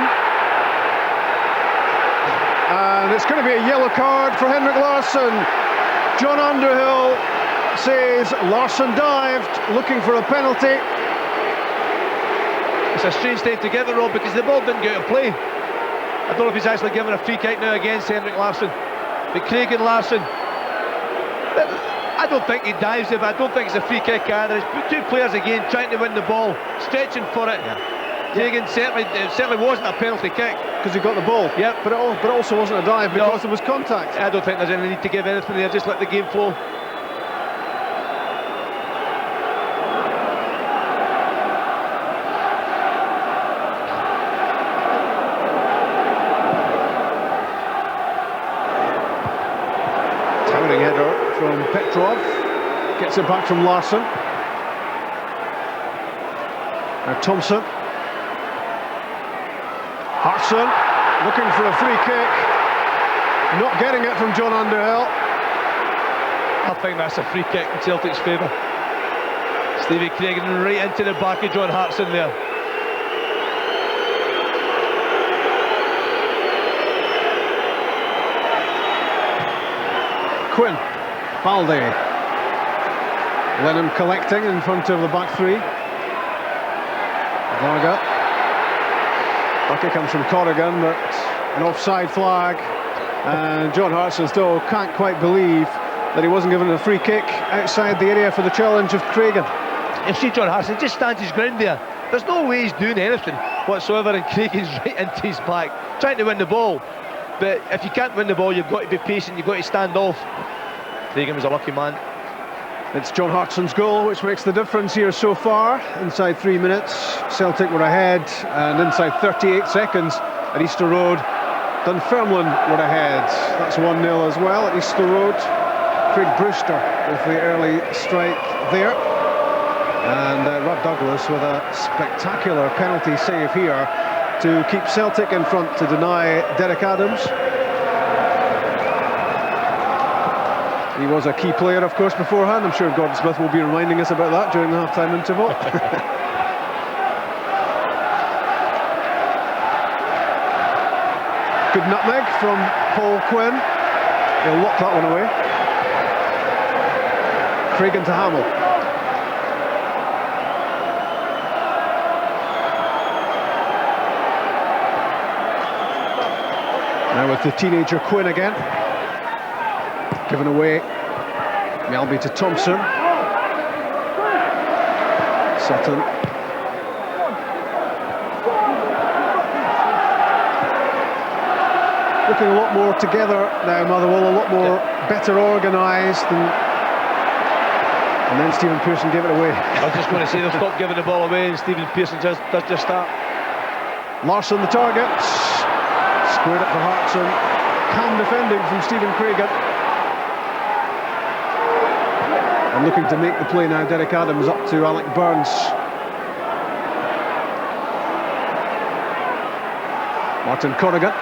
And it's going to be a yellow card for Henrik Larsson. John Underhill says Larsson dived, looking for a penalty. It's a strange thing to give it, Rob, because the ball didn't get out of play. I don't know if he's actually given a free kick now against Henrik Larsson. But Craigan Larsson, I don't think he dives it, but I don't think it's a free kick either. It's two players again trying to win the ball, stretching for it. Yeah. Craigan certainly wasn't a penalty kick. Because he got the ball. Yep. But it also wasn't a dive because there was contact. I don't think there's any need to give anything there, just let the game flow. Towering header from Petrov, gets it back from Larsson. Now Thompson. Hartson looking for a free kick, not getting it from John Underhill. I think that's a free kick in Celtic's favour. Stevie Craigan right into the back of John Hartson there. Quinn, Balde, Lennon collecting in front of the back three. Varga. Bucket comes from Corrigan, but an offside flag, and John Hartson still can't quite believe that he wasn't given a free kick outside the area for the challenge of Craigan. You see John Hartson just stands his ground there. There's no way he's doing anything whatsoever, and Craigan's right into his back, trying to win the ball. But if you can't win the ball, you've got to be patient, you've got to stand off. Craigan was a lucky man. It's John Hartson's goal which makes the difference here so far. Inside 3 minutes, Celtic were ahead, and inside 38 seconds at Easter Road, Dunfermline were ahead. That's 1-0 as well at Easter Road. Craig Brewster with the early strike there. And Rob Douglas with a spectacular penalty save here to keep Celtic in front, to deny Derek Adams. He was a key player, of course, beforehand. I'm sure Gordon Smith will be reminding us about that during the half-time interval. Good nutmeg from Paul Quinn. He'll lock that one away. Craigan to Hammell. Now with the teenager Quinn again. Given away. Mjallby to Thompson. Sutton. Looking a lot more together now, Motherwell, a lot more better organised. And then Stephen Pearson gave it away. I was just going to say, they'll stop giving the ball away, and Stephen Pearson does just that. Larsson the target. Squared it for Hartson. Calm defending from Stephen Craigan. And looking to make the play now, Derek Adams up to Alec Burns. Martin Corrigan.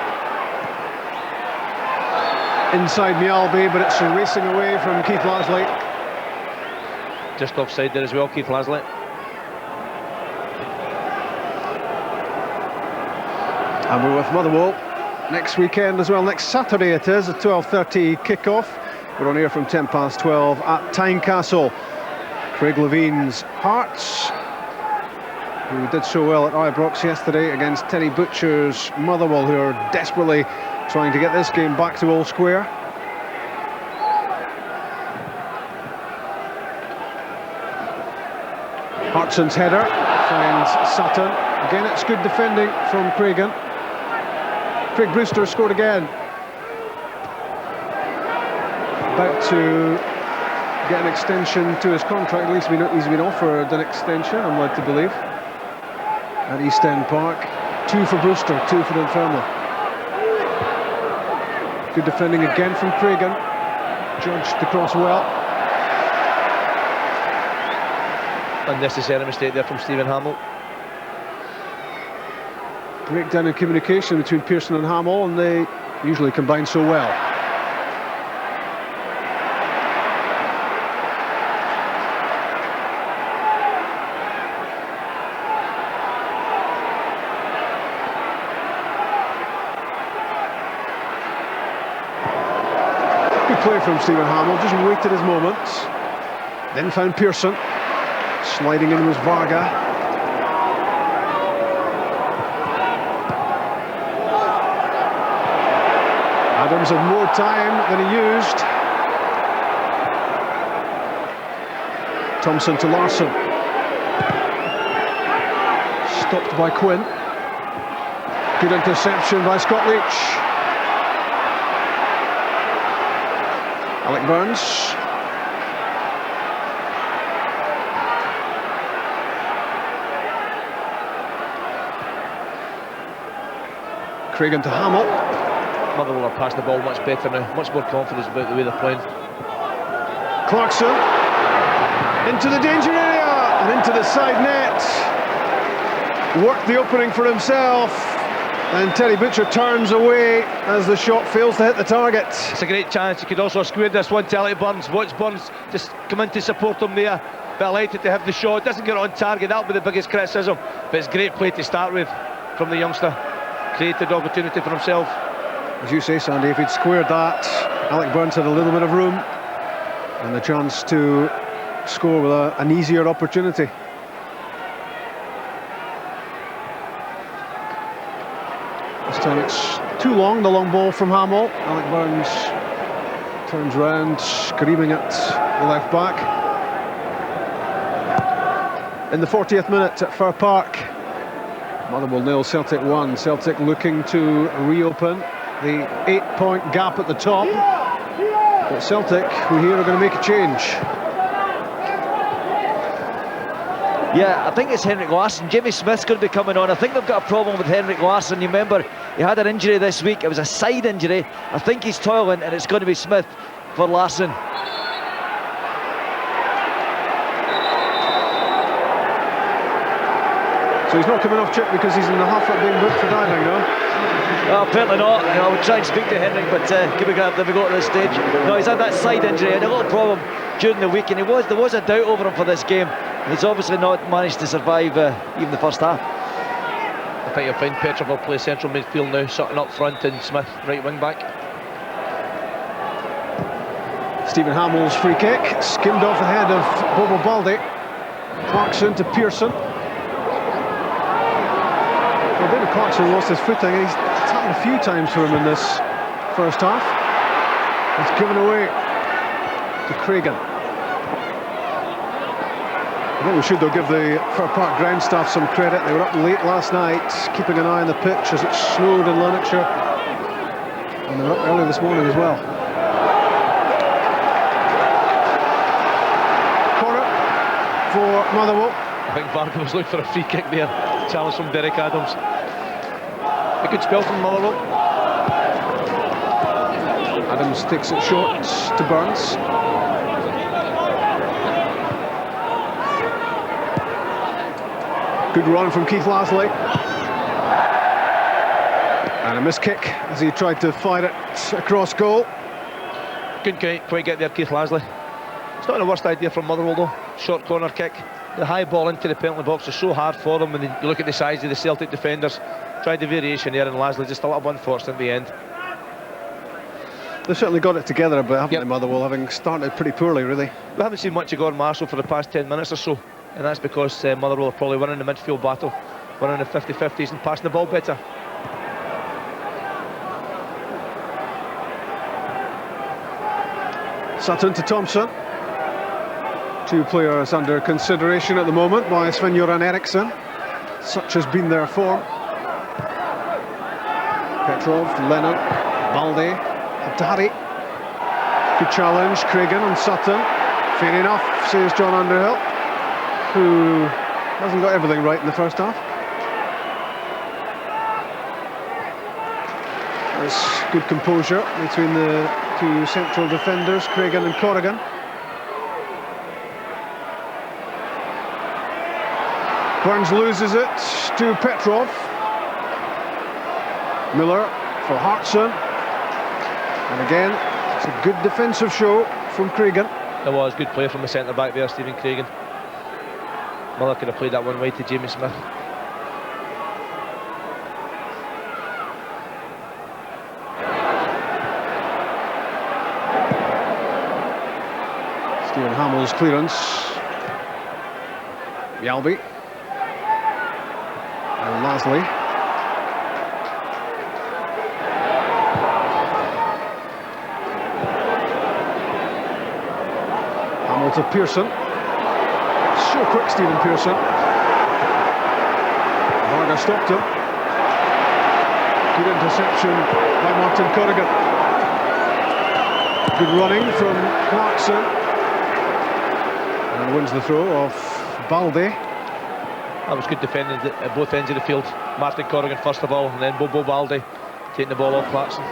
Inside Mjallby, but it's racing away from Keith Lasley. Just offside there as well, Keith Lasley. And we're with Motherwell next weekend as well. Next Saturday it is, a 12:30 kick-off. We're on air from 12:10 at Tynecastle. Craig Levine's Hearts, who did so well at Ibrox yesterday against Terry Butcher's Motherwell, who are desperately trying to get this game back to Old Square. Hartson's header finds Sutton. Again, it's good defending from Craigan. Craig Brewster scored again. About to get an extension to his contract. At least he's been offered an extension, I'm led to believe, at East End Park. 2 for Brewster, 2 for the Inferno. Good defending again from Craigan. Judged to cross well. Unnecessary mistake there from Stephen Hammell. Breakdown in communication between Pearson and Hammell, and they usually combine so well. Good play from Stephen Hammell, just waited his moment. Then found Pearson. Sliding in was Varga. Adams had more time than he used. Thompson to Larsson. Stopped by Quinn. Good interception by Scott Leitch. Alec Burns. Craigan to Hammell. Motherwell are passing the ball much better now, much more confidence about the way they're playing. Clarkson into the danger area and into the side net. Worked the opening for himself, and Terry Butcher turns away as the shot fails to hit the target. It's a great chance. You could also square this one to Alec Burns. Watch Burns just come in to support him there. Delighted to have the shot. Doesn't get it on target. That'll be the biggest criticism. But it's great play to start with from the youngster. Created opportunity for himself. As you say, Sandy, if he'd squared that, Alec Burns had a little bit of room and the chance to score with an easier opportunity. This time it's too long, the long ball from Hammell. Alec Burns turns round, screaming at the left back. In the 40th minute at Fir Park, Motherwell 0, Celtic 1. Celtic looking to reopen the 8-point gap at the top. But Celtic, we hear, are going to make a change. Yeah, I think it's Henrik Larsson. Jamie Smith's going to be coming on. I think they've got a problem with Henrik Larsson. You remember, he had an injury this week. It was a side injury. I think he's toiling, and it's going to be Smith for Larsson. So he's not coming off chip because he's in the half-foot being booked for diving, no? Apparently not. I would try and speak to Henrik, but Cuba Grab never got to this stage. No, he's had that side injury and a little problem during the week, and there was a doubt over him for this game. He's obviously not managed to survive even the first half. I think you'll find Petrov will play central midfield now, Sutton up front and Smith right wing back. Stephen Hammell's free kick, skimmed off the head of Bobo Balde. Clarkson to Pearson. Well, David Clarkson lost his footing. He's tackled a few times for him in this first half. It's given away to Craigan. I think we should, though, give the Fir Park ground staff some credit. They were up late last night, keeping an eye on the pitch as it snowed in Lanarkshire. And they were up early this morning as well. Corner for Motherwell. I think Varga was looking for a free kick there. Challenge from Derek Adams. A good spell from Motherwell. Adams takes it short to Burns. Good run from Keith Lasley. And a missed kick as he tried to fire it across goal. Couldn't quite get there, Keith Lasley. It's not the worst idea from Motherwell though. Short corner kick. The high ball into the penalty box is so hard for them when you look at the size of the Celtic defenders. Tried the variation there and Lasley just a little unfortunate in the end. They've certainly got it together a bit, haven't they, Motherwell, having started pretty poorly, really. We haven't seen much of Gordon Marshall for the past 10 minutes or so. And that's because Motherwell are probably winning the midfield battle, winning the 50-50s and passing the ball better. Sutton to Thompson. Two players under consideration at the moment by Sven-Göran Eriksson. Such has been their form. Petrov, Lennon, Balde, Dair. Good challenge, Craigan on Sutton. Fair enough, says John Underhill, who hasn't got everything right in the first half. There's good composure between the two central defenders, Craigan and Corrigan. Burns loses it to Petrov. Miller for Hartson. And again, it's a good defensive show from Craigan. There was good play from the centre back there, Stephen Craigan. Miller could have played that one wide to Jamie Smith. Stephen Hammell's clearance. Mjallby. And Lasley. Hammell to Pearson. So quick, Stephen Pearson. Varga stopped him. Good interception by Martin Corrigan. Good running from Clarkson. And wins the throw off Balde. That was good defending at both ends of the field. Martin Corrigan first of all, and then Bobo Balde taking the ball off Clarkson.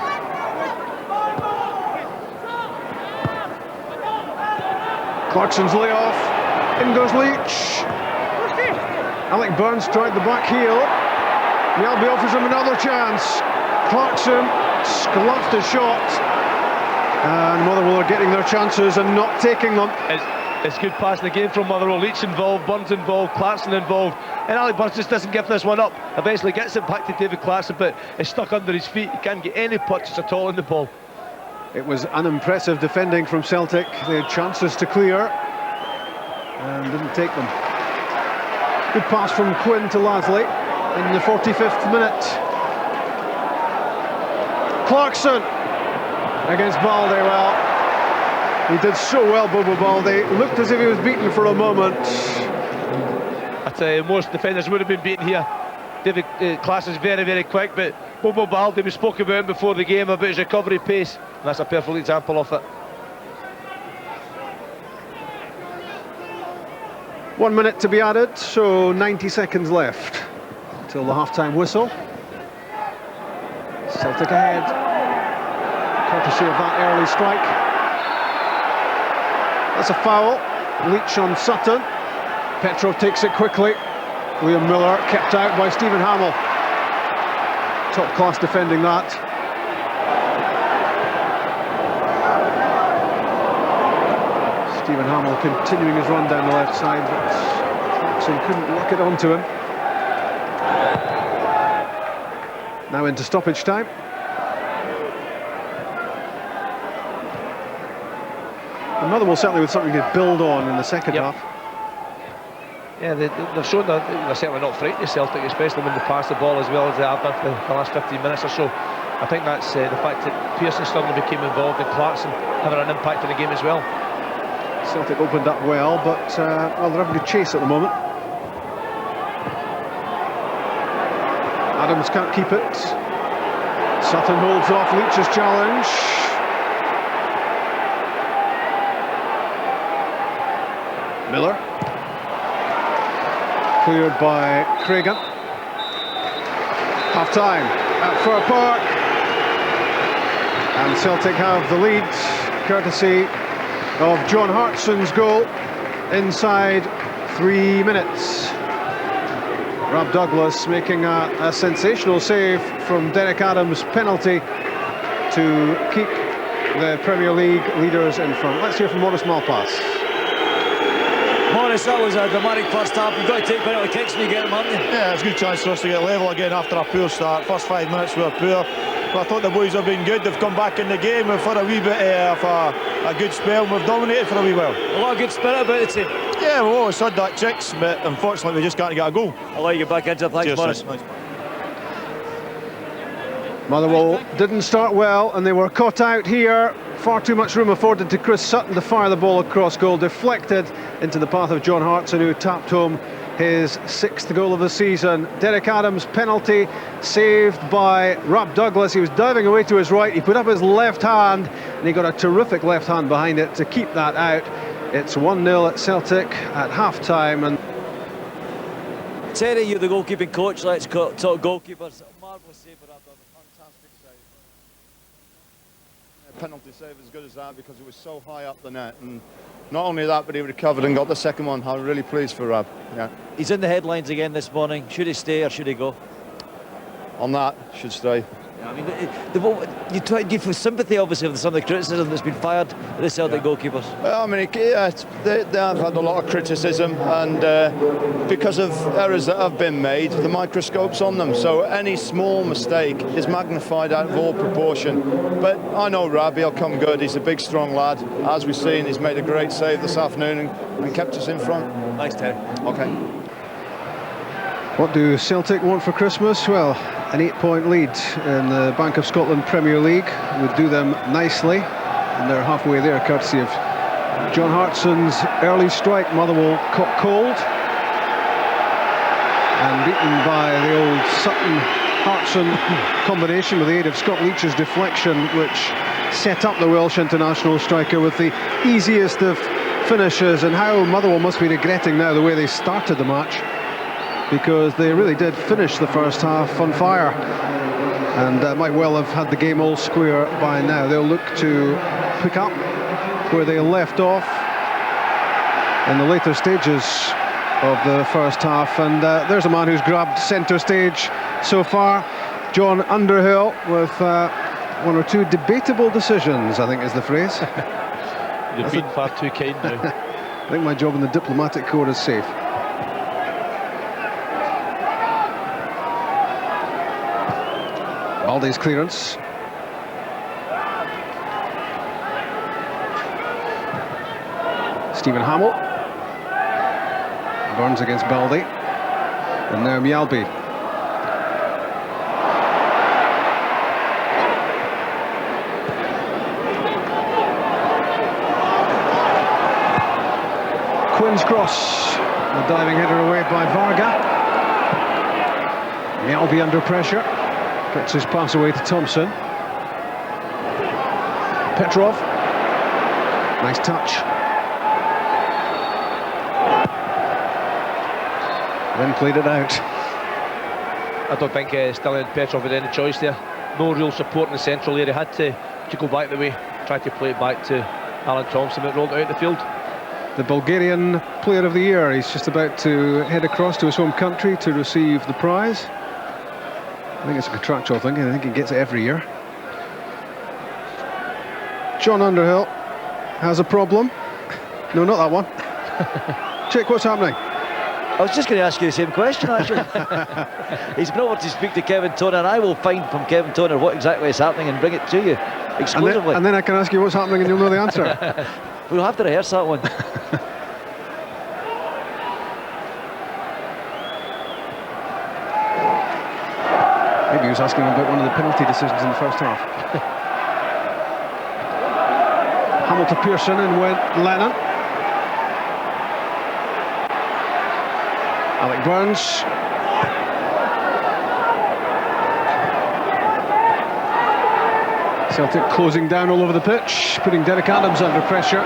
Clarkson's layoff. In goes Leitch. Alec Burns tried the back heel. Mjallby offers him another chance. Clarkson scuffed his shot. And Motherwell are getting their chances and not taking them. It's good passing the game from Motherwell. Leitch involved, Burns involved, Clarkson involved, and Alec Burns just doesn't give this one up. Eventually gets it back to David Clarkson, but it's stuck under his feet. He can't get any purchase at all in the ball. It was unimpressive defending from Celtic. They had chances to clear and didn't take them. Good pass from Quinn to Lasley in the 45th minute. Clarkson against Balde. Well, he did so well, Bobo Balde. Looked as if he was beaten for a moment. I tell you, most defenders would have been beaten here. David Clarkson's very, very quick, but Bobo Balde, we spoke about him before the game, about his recovery pace, and that's a perfect example of it. 1 minute to be added, so 90 seconds left till the half-time whistle. Celtic ahead, courtesy of that early strike. That's a foul. Leitch on Sutton. Petrov takes it quickly. Liam Miller kept out by Stephen Hammell. Top class defending that. Stephen Hammell continuing his run down the left side, but Clarkson couldn't lock it onto him. Now into stoppage time. And Motherwell certainly with something to build on in the second half. Yeah, they've shown that they're certainly not frightened of Celtic, especially when they pass the ball as well as they have done for the last 15 minutes or so. I think that's the fact that Pearson suddenly became involved and Clarkson having an impact in the game as well. Celtic opened up well, but well, they're having to chase at the moment. Adams can't keep it. Sutton holds off Leitch's challenge. Miller. Cleared by Craigan. Half time at Fir Park. And Celtic have the lead, courtesy of John Hartson's goal inside 3 minutes. Rob Douglas making a sensational save from Derek Adams' penalty to keep the Premier League leaders in front. Let's hear from Maurice Malpass. Maurice, that was a dramatic first half. You've got to take penalty kicks when you get them, haven't you? Yeah, it's a good chance for us to get level again after a poor start. First 5 minutes were poor, but I thought the boys have been good. They've come back in the game. We've had a wee bit of a good spell, and we've dominated for a wee while. A lot of good spirit about the team. Yeah, we've always had that chicks, but unfortunately we just can't get a goal. I'll let you get back into it. Thanks, Maurice. Nice. Motherwell didn't start well, and they were caught out here. Far too much room afforded to Chris Sutton to fire the ball across goal, deflected into the path of John Hartson, who tapped home his 6th goal of the season. Derek Adams' penalty saved by Rob Douglas. He was diving away to his right, he put up his left hand, and he got a terrific left hand behind it to keep that out. It's 1-0 at Celtic at half-time. And Terry, you're the goalkeeping coach. Let's talk goalkeepers. Marvellous save for that. Fantastic save. A penalty save as good as that because it was so high up the net, and not only that, but he recovered and got the second one. I'm really pleased for Rob. Yeah. He's in the headlines again this morning. Should he stay or should he go? On that, should stay. Yeah, I mean, you feel sympathy, obviously, with some of the criticism that's been fired at the Celtic goalkeepers. Well, I mean, they have had a lot of criticism, and because of errors that have been made, the microscope's on them. So any small mistake is magnified out of all proportion. But I know Rob, he'll come good. He's a big, strong lad. As we've seen, he's made a great save this afternoon and kept us in front. Thanks, Terry. Okay. what do Celtic want for Christmas? Well, an 8-point lead in the Bank of Scotland Premier League would do them nicely, and they're halfway there courtesy of John Hartson's early strike. Motherwell caught cold and beaten by the old Sutton-Hartson combination with the aid of Scott Leitch's deflection, which set up the Welsh international striker with the easiest of finishes. And how Motherwell must be regretting now the way they started the match, because they really did finish the first half on fire, and might well have had the game all square by now. They'll look to pick up where they left off in the later stages of the first half, and there's a man who's grabbed centre stage so far, John Underhill, with one or two debatable decisions, I think is the phrase. You've been far too kind now. I think my job in the diplomatic corps is safe. Balde's clearance. Stephen Hammell. Burns against Balde. And now Mjallby. Quinn's cross. The diving header away by Varga. Mjallby under pressure. Gets his pass away to Thompson. Petrov. Nice touch. Then played it out. I don't think Petrov had any choice there. No real support in the central area. Had to go back the way, try to play it back to Alan Thompson, but rolled it out the field. the Bulgarian Player of the Year. He's just about to head across to his home country to receive the prize. I think it's a contractual thing, and I think he gets it every year. John Underhill has a problem. No, not that one. Chick, what's happening? I was just going to ask you the same question, actually. He's been over to speak to Kevin Toner, and I will find from Kevin Toner what exactly is happening and bring it to you exclusively. And then I can ask you what's happening and you'll know the answer. We'll have to rehearse that one. Maybe he was asking about one of the penalty decisions in the first half. Hammell to Pearson, and went Lennon. Alec Burns. Celtic closing down all over the pitch, putting Derek Adams under pressure.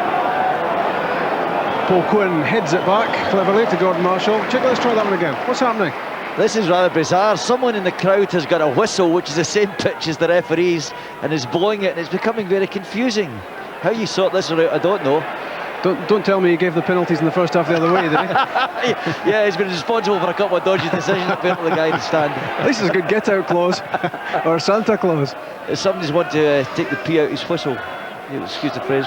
Paul Quinn heads it back cleverly to Gordon Marshall. Check, let's try that one again. What's happening? This is rather bizarre. Someone in the crowd has got a whistle which is the same pitch as the referees and is blowing it, and it's becoming very confusing. How you sort this out, I don't know. Don't tell me he gave the penalties in the first half the other way, did he? Yeah, he's been responsible for a couple of dodgy decisions, apparently, the guy in the stand. This is a good get-out clause, or Santa Claus. If somebody's want to take the pee out his whistle, you'll excuse the phrase.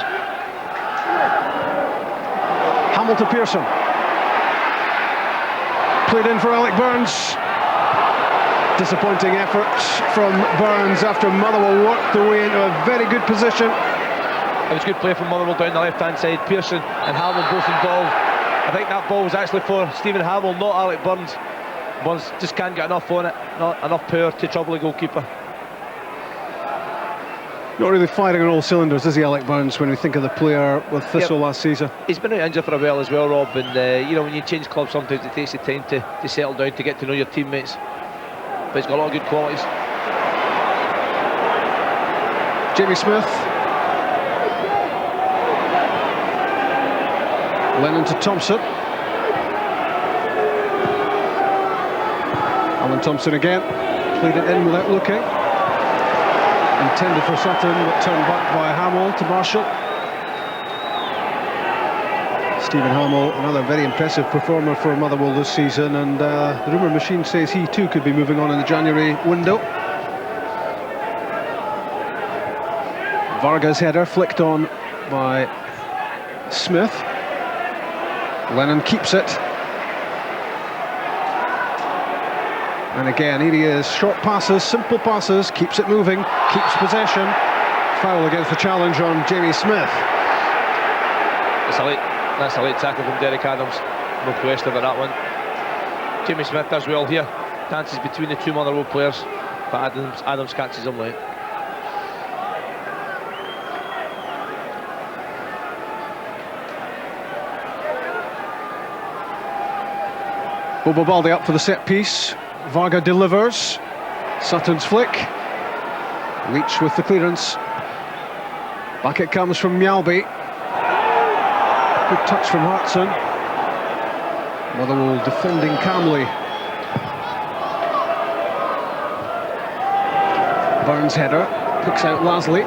Hammell to Pearson. Played in for Alec Burns. Disappointing effort from Burns after Motherwell worked their way into a very good position. It was good play from Motherwell down the left-hand side. Pearson and Hammell both involved. I think that ball was actually for Stephen Hammell, not Alec Burns. Burns just can't get enough on it, not enough power to trouble the goalkeeper. Not really firing on all cylinders, is he, Alec Burns, when we think of the player with Thistle last season? He's been out injured for a while as well, Rob, and you know, when you change clubs sometimes it takes the time to settle down, to get to know your teammates. But he's got a lot of good qualities. Jamie Smith. Lennon to Thompson. Alan Thompson again. Played it in without looking. Intended for Sutton, but turned back by Hammell to Marshall. Stephen Hammell, another very impressive performer for Motherwell this season, and the rumour machine says he too could be moving on in the January window. Varga's header flicked on by Smith. Lennon keeps it. And again, here he is, short passes, simple passes, keeps it moving, keeps possession. Foul against the challenge on Jamie Smith. That's a late tackle from Derek Adams, no question about that one. Jamie Smith does well here, dances between the two Motherwell players, but Adams catches him late. Bobo Balde up for the set piece. Varga delivers. Sutton's flick. Leitch with the clearance. Back it comes from Mjallby. Good touch from Hartson. Motherwell defending calmly. Burns header. Picks out Lasley.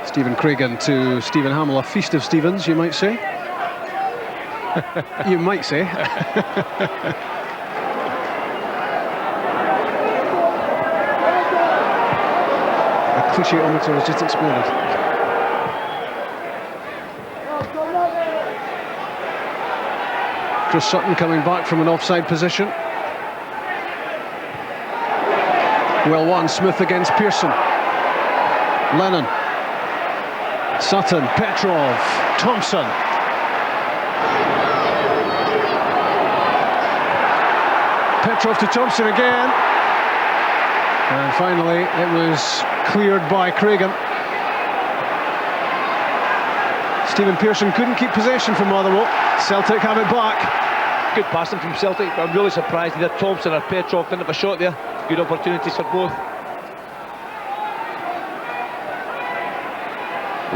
Stephen Craigan to Stephen Hammell. A feast of Stephens, you might say. You might say. A cliche-ometer has just exploded. Chris Sutton coming back from an offside position. Well won, Smith against Pearson. Lennon. Sutton, Petrov, Thompson. Petrov to Thompson again, and finally it was cleared by Craigan. Stephen Pearson couldn't keep possession from Motherwell. Celtic have it back. Good passing from Celtic, but I'm really surprised either Thompson or Petrov didn't have a shot there. Good opportunities for both.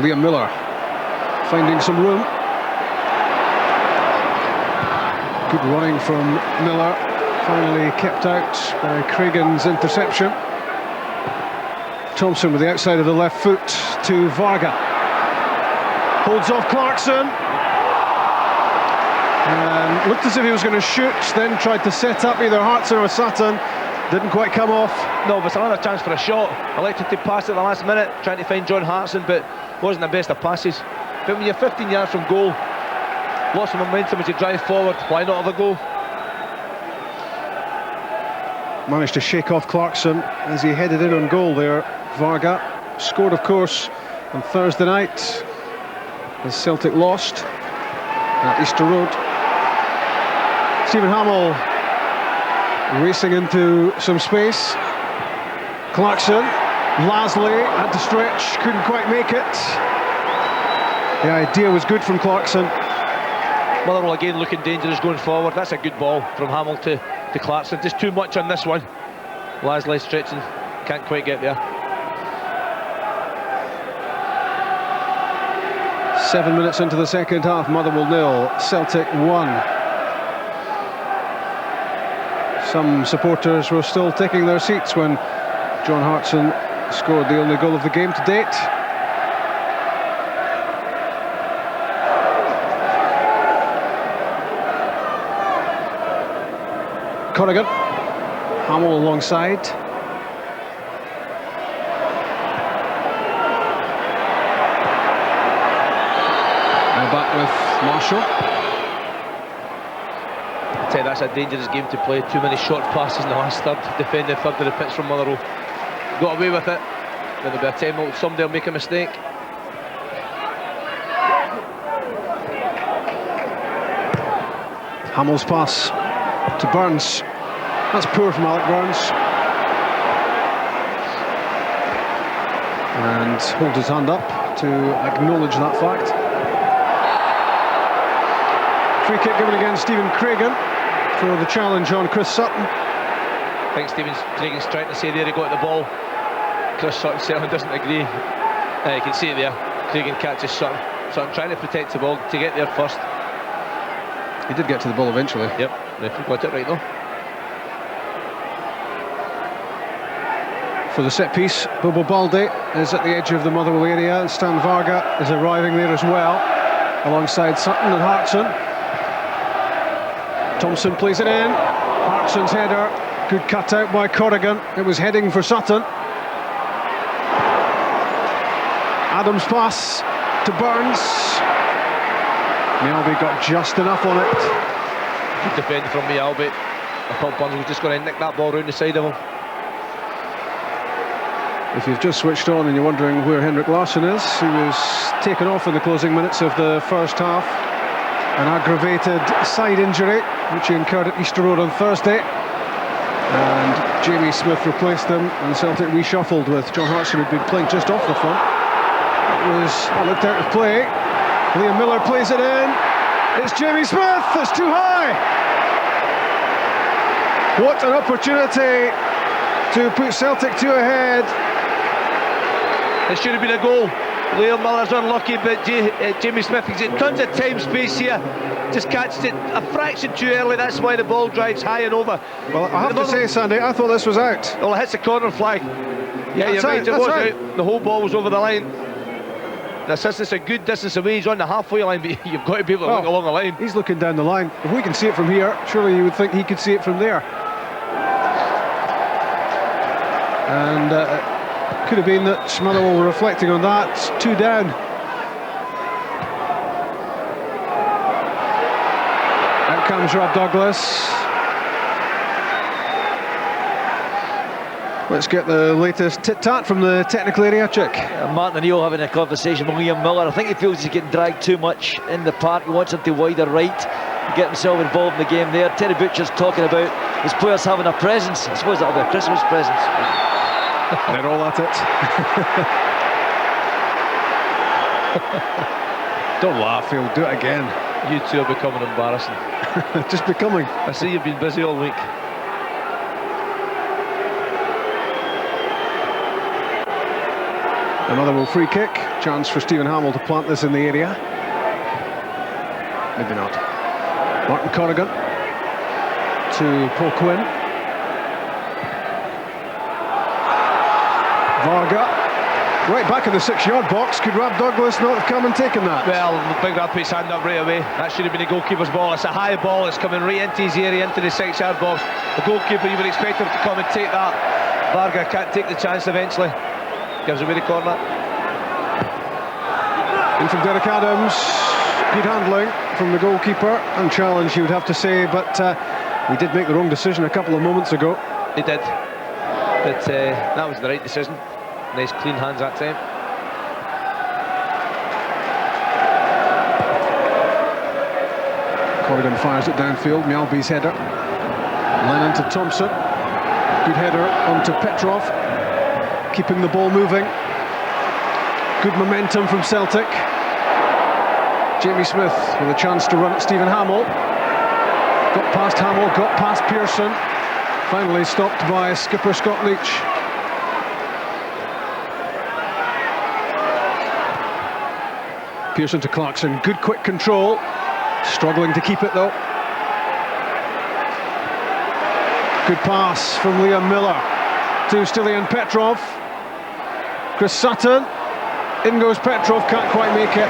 Liam Miller finding some room. Good running from Miller. Finally kept out by Craigan's interception. Thompson with the outside of the left foot to Varga. Holds off Clarkson. And looked as if he was going to shoot, then tried to set up either Hartson or Sutton. Didn't quite come off. No, but it's another chance for a shot. Elected to pass at the last minute, trying to find John Hartson, but wasn't the best of passes. But when you're 15 yards from goal, lots of momentum as you drive forward, why not have a go? Managed to shake off Clarkson as he headed in on goal there. Varga scored, of course, on Thursday night as Celtic lost at Easter Road. Stephen Hammell racing into some space. Clarkson, Lasley had to stretch, couldn't quite make it. The idea was good from Clarkson. Motherwell again looking dangerous going forward. That's a good ball from Hammell to Clarkson. Just too much on this one. Lasley stretching, can't quite get there. 7 minutes into the second half, Motherwell 0, Celtic 1. Some supporters were still taking their seats when John Hartson scored the only goal of the game to date. Corrigan, Hammell alongside. Now back with Marshall. I tell you, that's a dangerous game to play. Too many short passes in the last third. Defending third of the pitch from Motherwell. Got away with it. Then there'll be a time somebody will make a mistake. Hammell's pass to Burns. That's poor from Alec Burns. And holds his hand up to acknowledge that fact. Free kick given against Stephen Craigan for the challenge on Chris Sutton. I think Craigan's trying to say there he got the ball. Chris Sutton certainly doesn't agree. You can see it there. Craigan catches Sutton. Sutton trying to protect the ball to get there first. He did get to the ball eventually. Yep, referee got it right though. For the set piece, Balde is at the edge of the Motherwell area, and Stan Varga is arriving there as well, alongside Sutton and Hartson. Thompson plays it in. Hartson's header, good cut out by Corrigan. It was heading for Sutton. Adams' pass to Burns. Mjallby got just enough on it. Good defending from Mjallby. I thought Burns was just going to nick that ball round the side of him. If you've just switched on and you're wondering where Henrik Larsson is, he was taken off in the closing minutes of the first half. An aggravated side injury, which he incurred at Easter Road on Thursday. And Jamie Smith replaced him, and Celtic reshuffled with John Hartson, who'd been playing just off the front. It looked out of play. Liam Miller plays it in. It's Jamie Smith, it's too high. What an opportunity to put Celtic 2 ahead. It should have been a goal. Liam Miller's unlucky, but Jamie Smith, he's got tons of time space here. Just catched it a fraction too early, that's why the ball drives high and over. Well, I have to say, Sandy, I thought this was out. Well, it hits the corner flag. Yeah, you're right, it was out. The whole ball was over the line. The assistant's a good distance away, he's on the halfway line, but you've got to be able to look along the line. He's looking down the line. If we can see it from here, surely you would think he could see it from there. And could have been that Motherwell were reflecting on that. 2 down. Out comes Rob Douglas. Let's get the latest tit-tat from the technical area, Chick. Martin O'Neill having a conversation with Liam Miller. I think he feels he's getting dragged too much in the park. He wants him to wider right, get himself involved in the game there. Terry Butcher's talking about his players having a presence. I suppose that'll be a Christmas present. They're all at it. Don't laugh, he'll do it again. You two are becoming embarrassing. Just becoming. I see you've been busy all week. Another Motherwell free kick. Chance for Stephen Hammell to plant this in the area. Maybe not. Martin Corrigan to Paul Quinn. Varga Right back in the 6-yard box. Could Rob Douglas not have come and taken that? Well, Big Rab puts his hand up right away. That should have been the goalkeeper's ball. It's a high ball. It's coming right into his area, into the 6-yard box. The goalkeeper, you would expect him to come and take that. Varga can't take the chance eventually. Gives away the corner. In from Derek Adams. Good handling from the goalkeeper. Unchallenged, you would have to say, but he did make the wrong decision a couple of moments ago. He did. But that was the right decision. Nice clean hands that time. Corrigan fires it downfield. Mjallby's header. Lennon to Thompson. Good header onto Petrov. Keeping the ball moving. Good momentum from Celtic. Jamie Smith with a chance to run at Stephen Hammell. Got past Hammell, got past Pearson. Finally stopped by skipper Scott Leitch. Pearson to Clarkson, good quick control. Struggling to keep it though. Good pass from Liam Miller to Stilian Petrov. Chris Sutton. In goes Petrov, can't quite make it.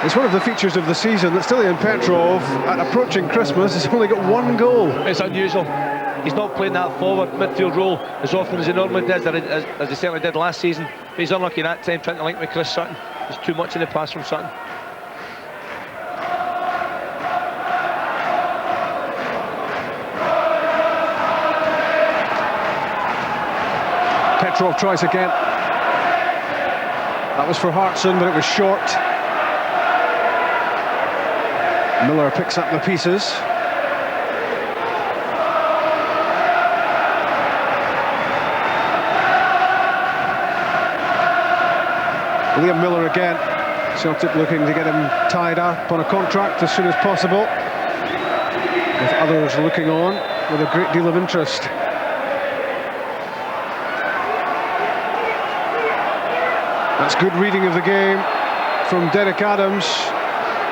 It's one of the features of the season that Stilian Petrov, at approaching Christmas, has only got one goal. It's unusual. He's not playing that forward midfield role as often as he normally does, as he certainly did last season. But he's unlucky that time trying to link with Chris Sutton. There's too much in the pass from Sutton. Petrov tries again. That was for Hartson, but it was short. Miller picks up the pieces. Liam Miller again. Celtic looking to get him tied up on a contract as soon as possible, with others looking on with a great deal of interest. That's good reading of the game from Derek Adams.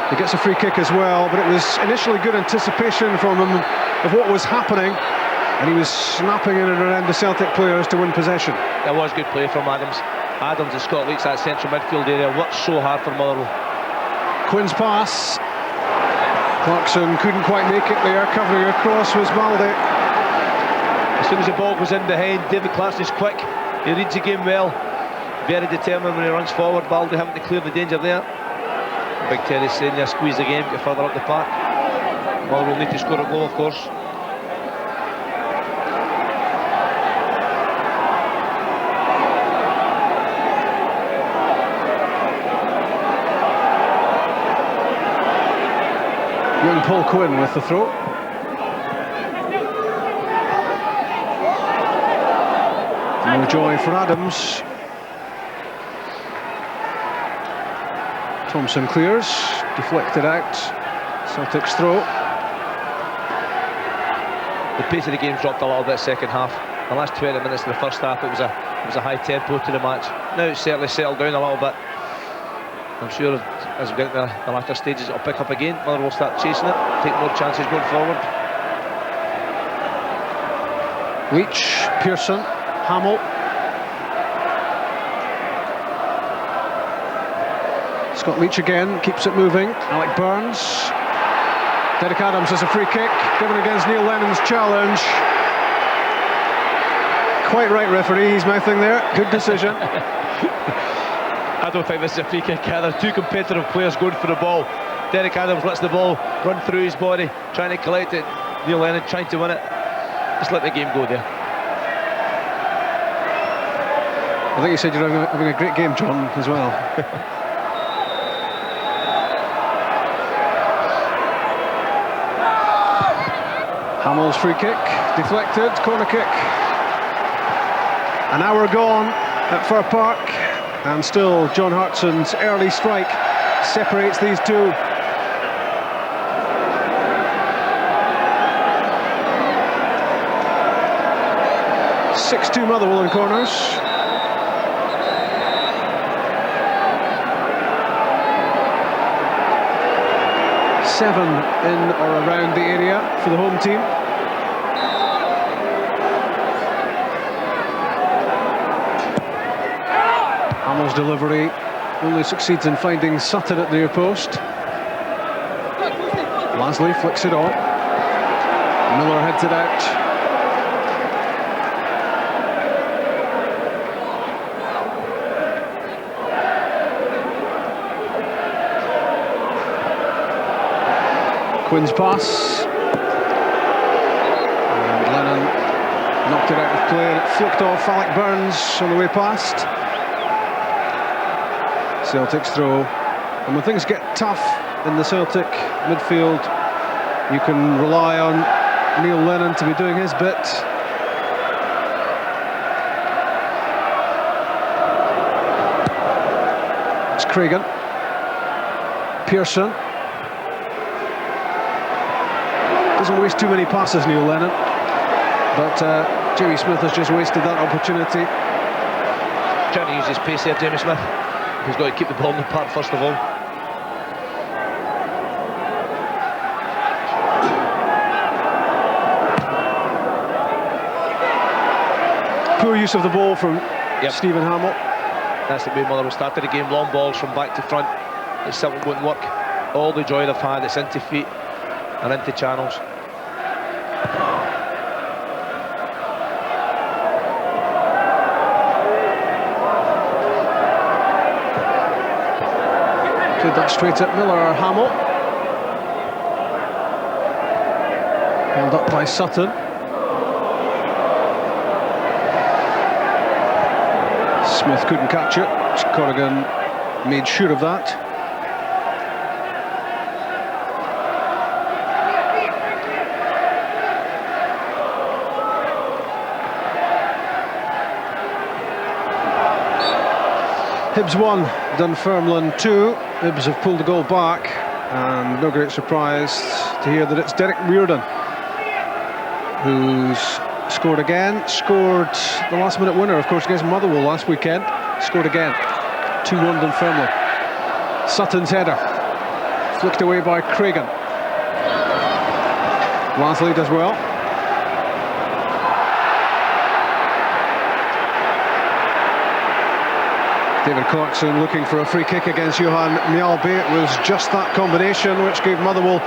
He gets a free kick as well, but it was initially good anticipation from him of what was happening, and he was snapping in and around the Celtic players to win possession. That was good play from Adams. Adams and Scott Leitch, that central midfield area, worked so hard for Motherwell. Quinn's pass. Clarkson couldn't quite make it there. Covering across was Balde. As soon as the ball goes in behind, David Clarkson is quick. He reads the game well. Very determined when he runs forward. Balde having to clear the danger there. Big Terry saying there, squeeze the game, get further up the park. Motherwell will need to score a goal, of course. Young Paul Quinn with the throw. No joy for Adams. Thompson clears, deflected out. Celtic's throw. The pace of the game dropped a little bit second half. The last 20 minutes of the first half, it was a high tempo to the match. Now it's certainly settled down a little bit. I'm sure as we get to the latter stages, it'll pick up again. Motherwell will start chasing it, take more chances going forward. Leitch, Pearson, Hammell. Scott Leitch again, keeps it moving. Alec Burns. Derek Adams has a free kick, given against Neil Lennon's challenge. Quite right, referee, he's mouthing there. Good decision. I don't think this is a free kick either. Two competitive players going for the ball. Derek Adams lets the ball run through his body, trying to collect it. Neil Lennon trying to win it. Just let the game go there. I think you said you're having a great game, John, as well. Hammell's free kick, deflected, corner kick. An hour gone at Fir Park, and still John Hartson's early strike separates these two. (6-2) Motherwell in corners. Seven in or around the area for the home team. Miller's delivery only succeeds in finding Sutton at the near post. Lasley flicks it on. Miller heads it out. Quinn's pass. And Lennon knocked it out of play, and it flicked off Alec Burns on the way past. Celtic's throw. And when things get tough in the Celtic midfield, you can rely on Neil Lennon to be doing his bit. It's Craigan. Pearson. Doesn't waste too many passes, Neil Lennon. But Jamie Smith has just wasted that opportunity. Trying to use his pace there, Jamie Smith. He's got to keep the ball in the park first of all. Poor use of the ball from Stephen Hammell. That's the way Motherwell started the game. Long balls from back to front. It simply wouldn't work. All the joy they've had, it's into feet and into channels. Played that straight at Miller. Hammell. Held up by Sutton. Smith couldn't catch it. Corrigan made sure of that. Hibs 1, Dunfermline 2. Hibs have pulled the goal back, and no great surprise to hear that it's Derek Reardon who's scored again. Scored the last-minute winner, of course, against Motherwell last weekend. Scored again. 2-1 Dunfermline. Sutton's header. Flicked away by Craigan. Lasley does well. David Clarkson looking for a free kick against Johan Mjallby. It was just that combination which gave Motherwell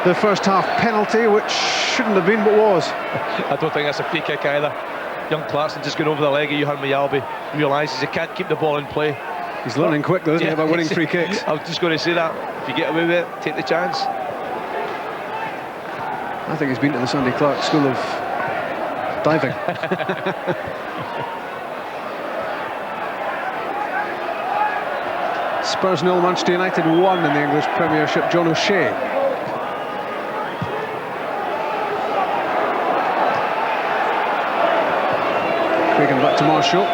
the first half penalty, which shouldn't have been but was. I don't think that's a free kick either. Young Clarkson just going over the leg of Johan Mjallby, realises he can't keep the ball in play. He's learning quick though, isn't he, about winning free kicks. I was just going to say that. If you get away with it, take the chance. I think he's been to the Sandy Clark School of Diving. Spurs 0, Manchester United 1 in the English Premiership. John O'Shea. Craigan back to Marshall.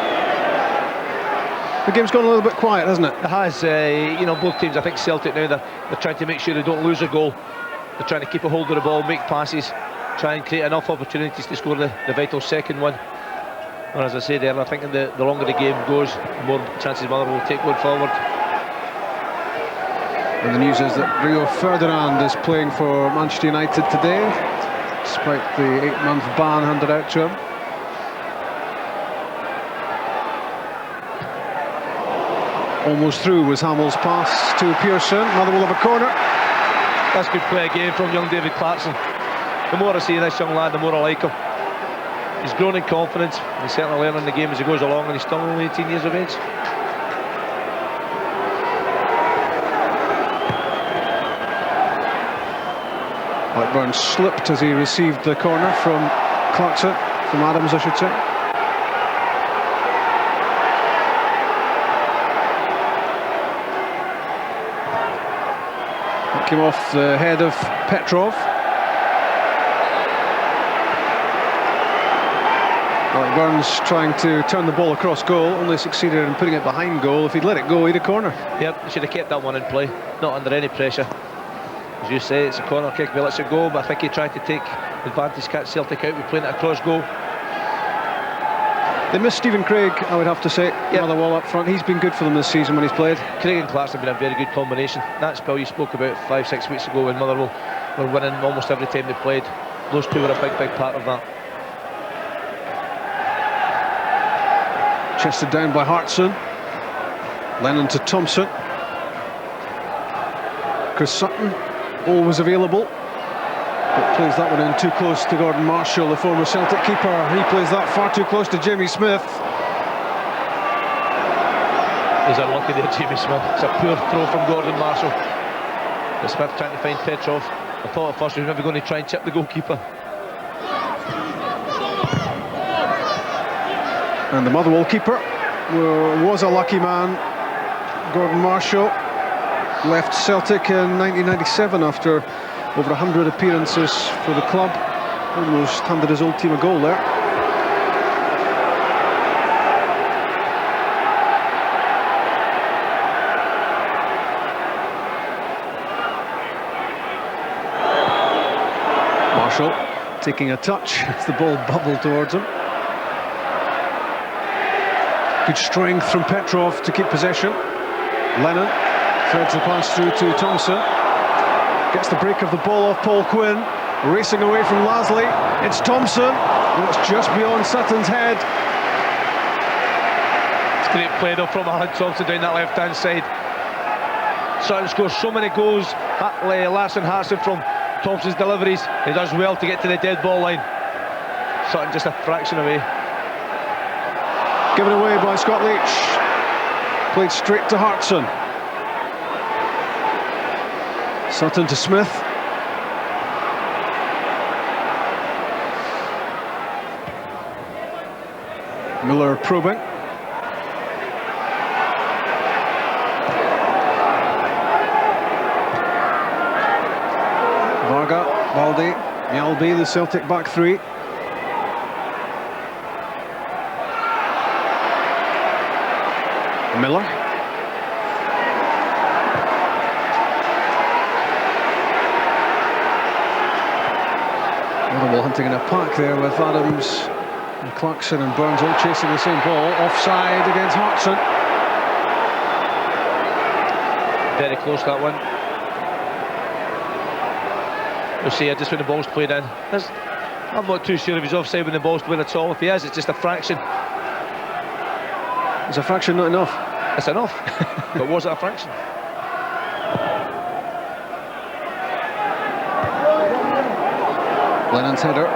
The game's gone a little bit quiet, hasn't it? It has. You know, both teams, I think Celtic now, they're trying to make sure they don't lose a goal. They're trying to keep a hold of the ball, make passes, try and create enough opportunities to score the vital second one. And as I say there, I think the longer the game goes, the more chances Motherwell will take going forward. And the news is that Rio Ferdinand is playing for Manchester United today, despite the 8-month ban handed out to him. Almost through was Hammell's pass to Pearson. Motherwell have a corner. That's good play again from young David Clarkson. The more I see this young lad, the more I like him. He's grown in confidence. He's certainly learning the game as he goes along, and he's still only 18 years of age. Blackburn slipped as he received the corner from Clarkson, from Adams, I should say. That came off the head of Petrov. Burns trying to turn the ball across goal, only succeeded in putting it behind goal. If he'd let it go, he'd a corner. Yep, he should have kept that one in play, not under any pressure. As you say, it's a corner kick, he lets it go, but I think he tried to take advantage, catch Celtic out with playing it across goal. They missed Stephen Craig, I would have to say. Yep. Motherwell up front. He's been good for them this season when he's played. Craig and Clarkson have been a very good combination. That spell you spoke about 5-6 weeks ago when Motherwell were winning almost every time they played, those two were a big part of that. Chested down by Hartson. Lennon to Thompson. Chris Sutton, always available, but plays that one in too close to Gordon Marshall, the former Celtic keeper. He plays that far too close to Jamie Smith. He's unlucky there, Jamie Smith. It's a poor throw from Gordon Marshall. But Smith trying to find Petrov. I thought at first he was maybe going to try and chip the goalkeeper. And the Motherwell keeper was a lucky man. Gordon Marshall left Celtic in 1997 after over 100 appearances for the club. Almost handed his old team a goal there. Marshall taking a touch as the ball bubbled towards him. Good strength from Petrov to keep possession. Lennon threads the pass through to Thompson. Gets the break of the ball off Paul Quinn. Racing away from Lasley. It's Thompson. And it's just beyond Sutton's head. It's great play though from Alan Thompson down that left-hand side. Sutton scores so many goals. Larsson, Hartson from Thompson's deliveries. He does well to get to the dead ball line. Sutton just a fraction away. Given away by Scott Leitch. Played straight to Hartson. Sutton to Smith. Miller probing. Varga, Balde, Mjallby, the Celtic back three. Miller. Motherwell hunting in a pack there with Adams and Clarkson and Burns all chasing the same ball. Offside against Hartson. Very close that one. We'll see just when the ball's played in. I'm not too sure if he's offside when the ball's played at all. If he is, it's just a fraction. Is a fraction not enough? It's enough. But was it a fraction? Lennon's header,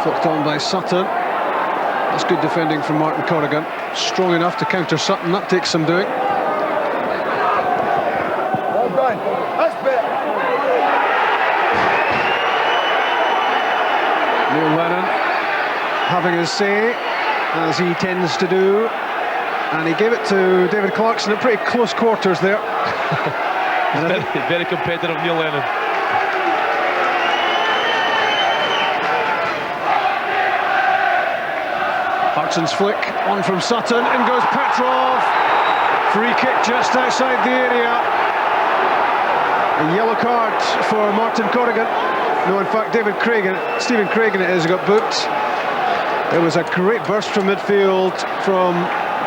flicked on by Sutton. That's good defending from Martin Corrigan. Strong enough to counter Sutton, that takes some doing. Well done. That's better. Neil Lennon having his say, as he tends to do. And he gave it to David Clarkson at pretty close quarters there. Very competitive, Neil Lennon. Hartson's flick on from Sutton, in goes Petrov. Free kick just outside the area. A yellow card for Martin Corrigan. No, in fact, Stephen Craigan it is, got booked. It was a great burst from midfield from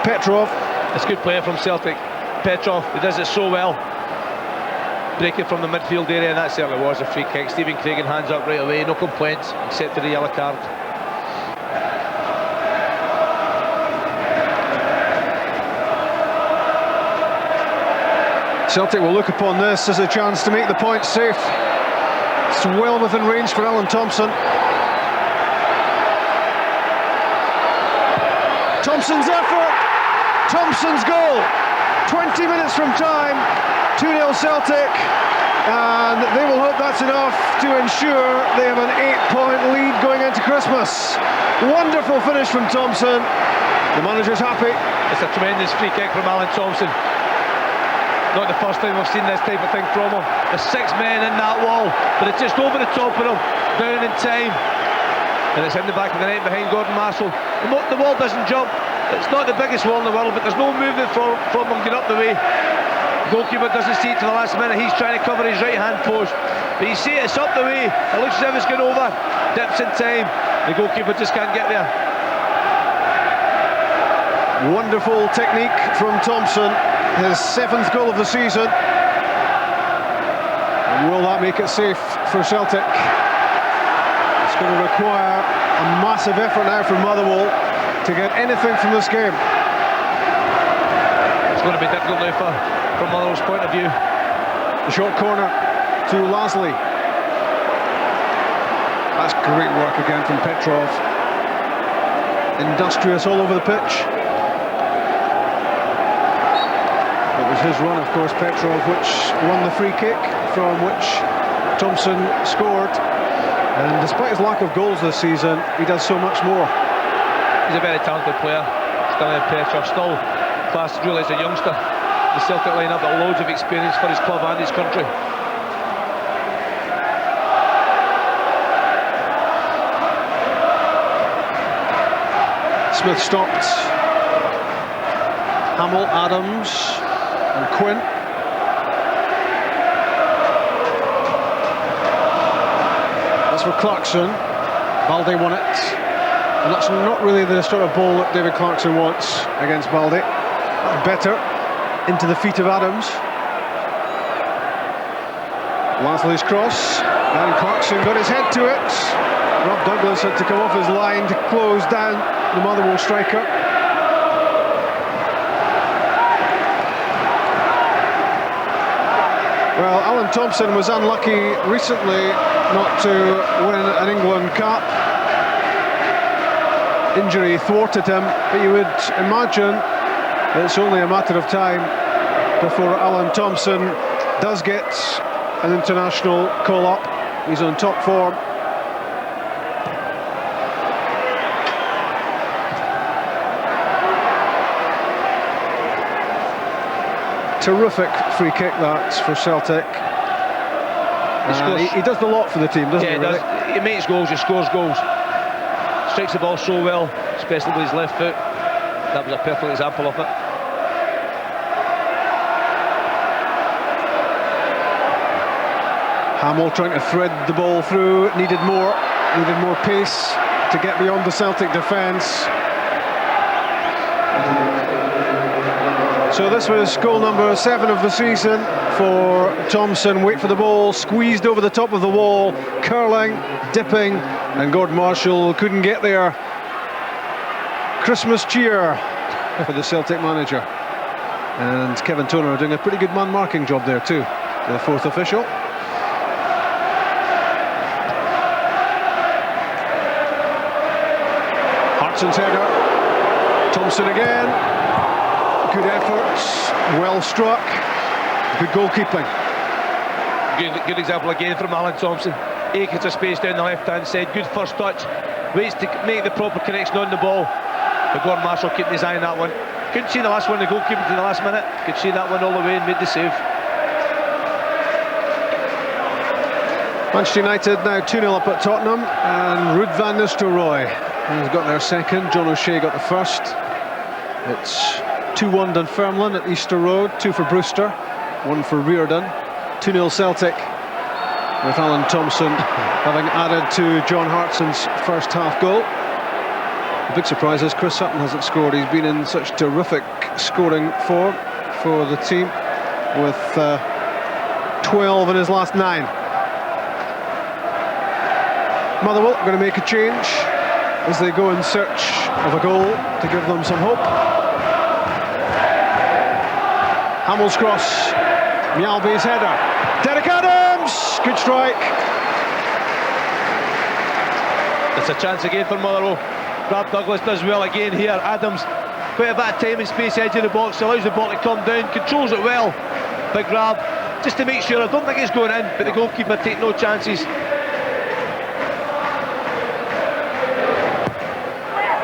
Petrov. It's good play from Celtic. Petrov, he does it so well. Breaking from the midfield area, and that certainly was a free kick. Stephen Craigan hands up right away, no complaints, except for the yellow card. Celtic will look upon this as a chance to make the point safe. It's well within range for Alan Thompson. Thompson's effort, Thompson's goal. 20 minutes from time, 2-0 Celtic, and they will hope that's enough to ensure they have an 8-point lead going into Christmas. Wonderful finish from Thompson. The manager's happy. It's a tremendous free kick from Alan Thompson. Not the first time we've seen this type of thing from him. There's 6 men in that wall, but it's just over the top of him, down in time. And it's in the back of the net behind Gordon Marshall. The wall doesn't jump. It's not the biggest wall in the world, but there's no movement from him getting up the way. The goalkeeper doesn't see it to the last minute. He's trying to cover his right-hand post. But you see it's up the way. It looks as if it's going over. Dips in time. The goalkeeper just can't get there. Wonderful technique from Thompson. His 7th goal of the season. And will that make it safe for Celtic? It's going to require a massive effort now from Motherwell to get anything from this game. It's going to be difficult now from Motherwell's point of view. The short corner to Lasley. That's great work again from Petrov. Industrious all over the pitch. It was his run, of course, Petrov, which won the free kick, from which Thompson scored. And despite his lack of goals this season, he does so much more. He's a very talented player. Still in Petrov, still classed really as a youngster. The Celtic line-up got loads of experience for his club and his country. Smith stopped. Hammell, Adams and Quinn. That's for Clarkson. Balde won it. And that's not really the sort of ball that David Clarkson wants against Balde. Better into the feet of Adams. Lasley's cross, and Clarkson got his head to it. Rob Douglas had to come off his line to close down the Motherwell striker. Well, Alan Thompson was unlucky recently not to win an England Cup. Injury thwarted him, but you would imagine it's only a matter of time before Alan Thompson does get an international call-up. He's on top form. Terrific free kick that's for Celtic. He does a lot for the team, doesn't he? Yeah, he does. He makes goals, he scores goals. Strikes the ball so well, especially with his left foot. That was a perfect example of it. Hammell trying to thread the ball through, needed more pace to get beyond the Celtic defence. So this was goal number 7 of the season for Thompson. Wait for the ball, squeezed over the top of the wall, curling, dipping, and Gordon Marshall couldn't get there. Christmas cheer for the Celtic manager. And Kevin Toner doing a pretty good man-marking job there too, the 4th official. Hartson's header. Thompson again. Good efforts, well struck, good goalkeeping. Good example again from Alan Thompson. Acres of space down the left-hand side, good first touch, waits to make the proper connection on the ball. But Gordon Marshall keeping his eye on that one. Couldn't see the last one, the goalkeeper to the last minute. Could see that one all the way and made the save. Manchester United now 2-0 up at Tottenham, and Ruud van Nistelrooy has got their second. John O'Shea got the first. It's 2-1 Dunfermline at Easter Road, 2 for Brewster, 1 for Reardon. 2-0 Celtic, with Alan Thompson having added to John Hartson's first half goal. The big surprise is Chris Sutton hasn't scored. He's been in such terrific scoring form for the team, with 12 in his last 9. Motherwell going to make a change as they go in search of a goal to give them some hope. Hammell's cross, Mjallby's header, Derek Adams, good strike. It's a chance again for Motherwell. Rob Douglas does well again here. Adams, quite a bit of time and space edge of the box, allows the ball to come down, controls it well. Big grab, just to make sure. I don't think it's going in, but the goalkeeper take no chances.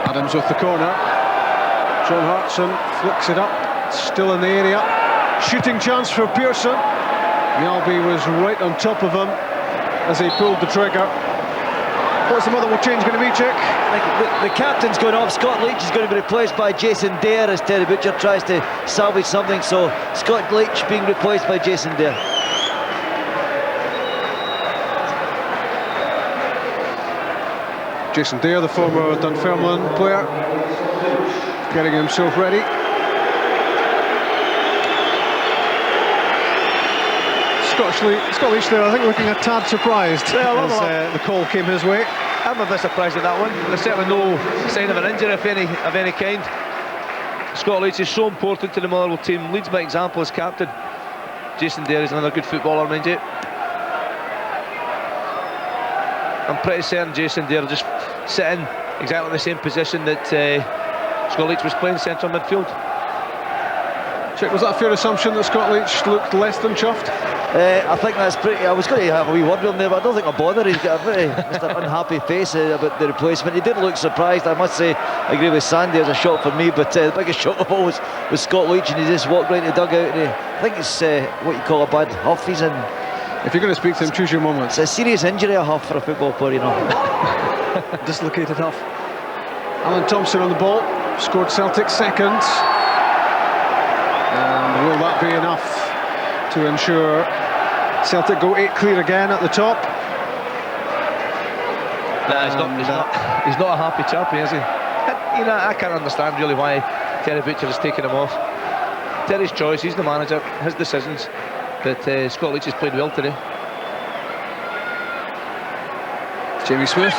Adams with the corner. John Hartson flicks it up, still in the area. Shooting chance for Pearson. Mjallby was right on top of him as he pulled the trigger. What's the Motherwell change going to be, Chick? The captain's going off. Scott Leitch is going to be replaced by Jason Dair as Terry Butcher tries to salvage something. So Scott Leitch being replaced by Jason Dair. Jason Dair, the former Dunfermline player, getting himself ready. Scott Leitch there, I think, looking a tad surprised as the call came his way. I'm a bit surprised at that one. There's certainly no sign of an injury of any kind. Scott Leitch is so important to the Motherwell team. Leads by example as captain. Jason Dair is another good footballer, mind you. I'm pretty certain Jason Dair just sitting exactly the same position that Scott Leitch was playing, central midfield. Chick, was that a fair assumption that Scott Leitch looked less than chuffed? I think that's pretty. I was going to have a wee word with him there, but I don't think I'll bother. He's got a very Mr. unhappy face about the replacement. He did look surprised, I must say. I agree with Sandy as a shock for me, but the biggest shock of all was Scott Leitch, and he just walked right to the dugout. And I think it's what you call a bad huff. He's in. If you're going to speak to him, choose your moments. It's a serious injury, a huff, for a football player, you know. Dislocated huff. Alan Thompson on the ball, scored Celtic second. And will that be enough to ensure Celtic go 8 clear again at the top? Nah, he's not a happy champion, is he? You know, I can't understand really why Terry Butcher has taken him off. Terry's choice, he's the manager, his decisions. But Scott Leitch has played well today. Jamie Smith.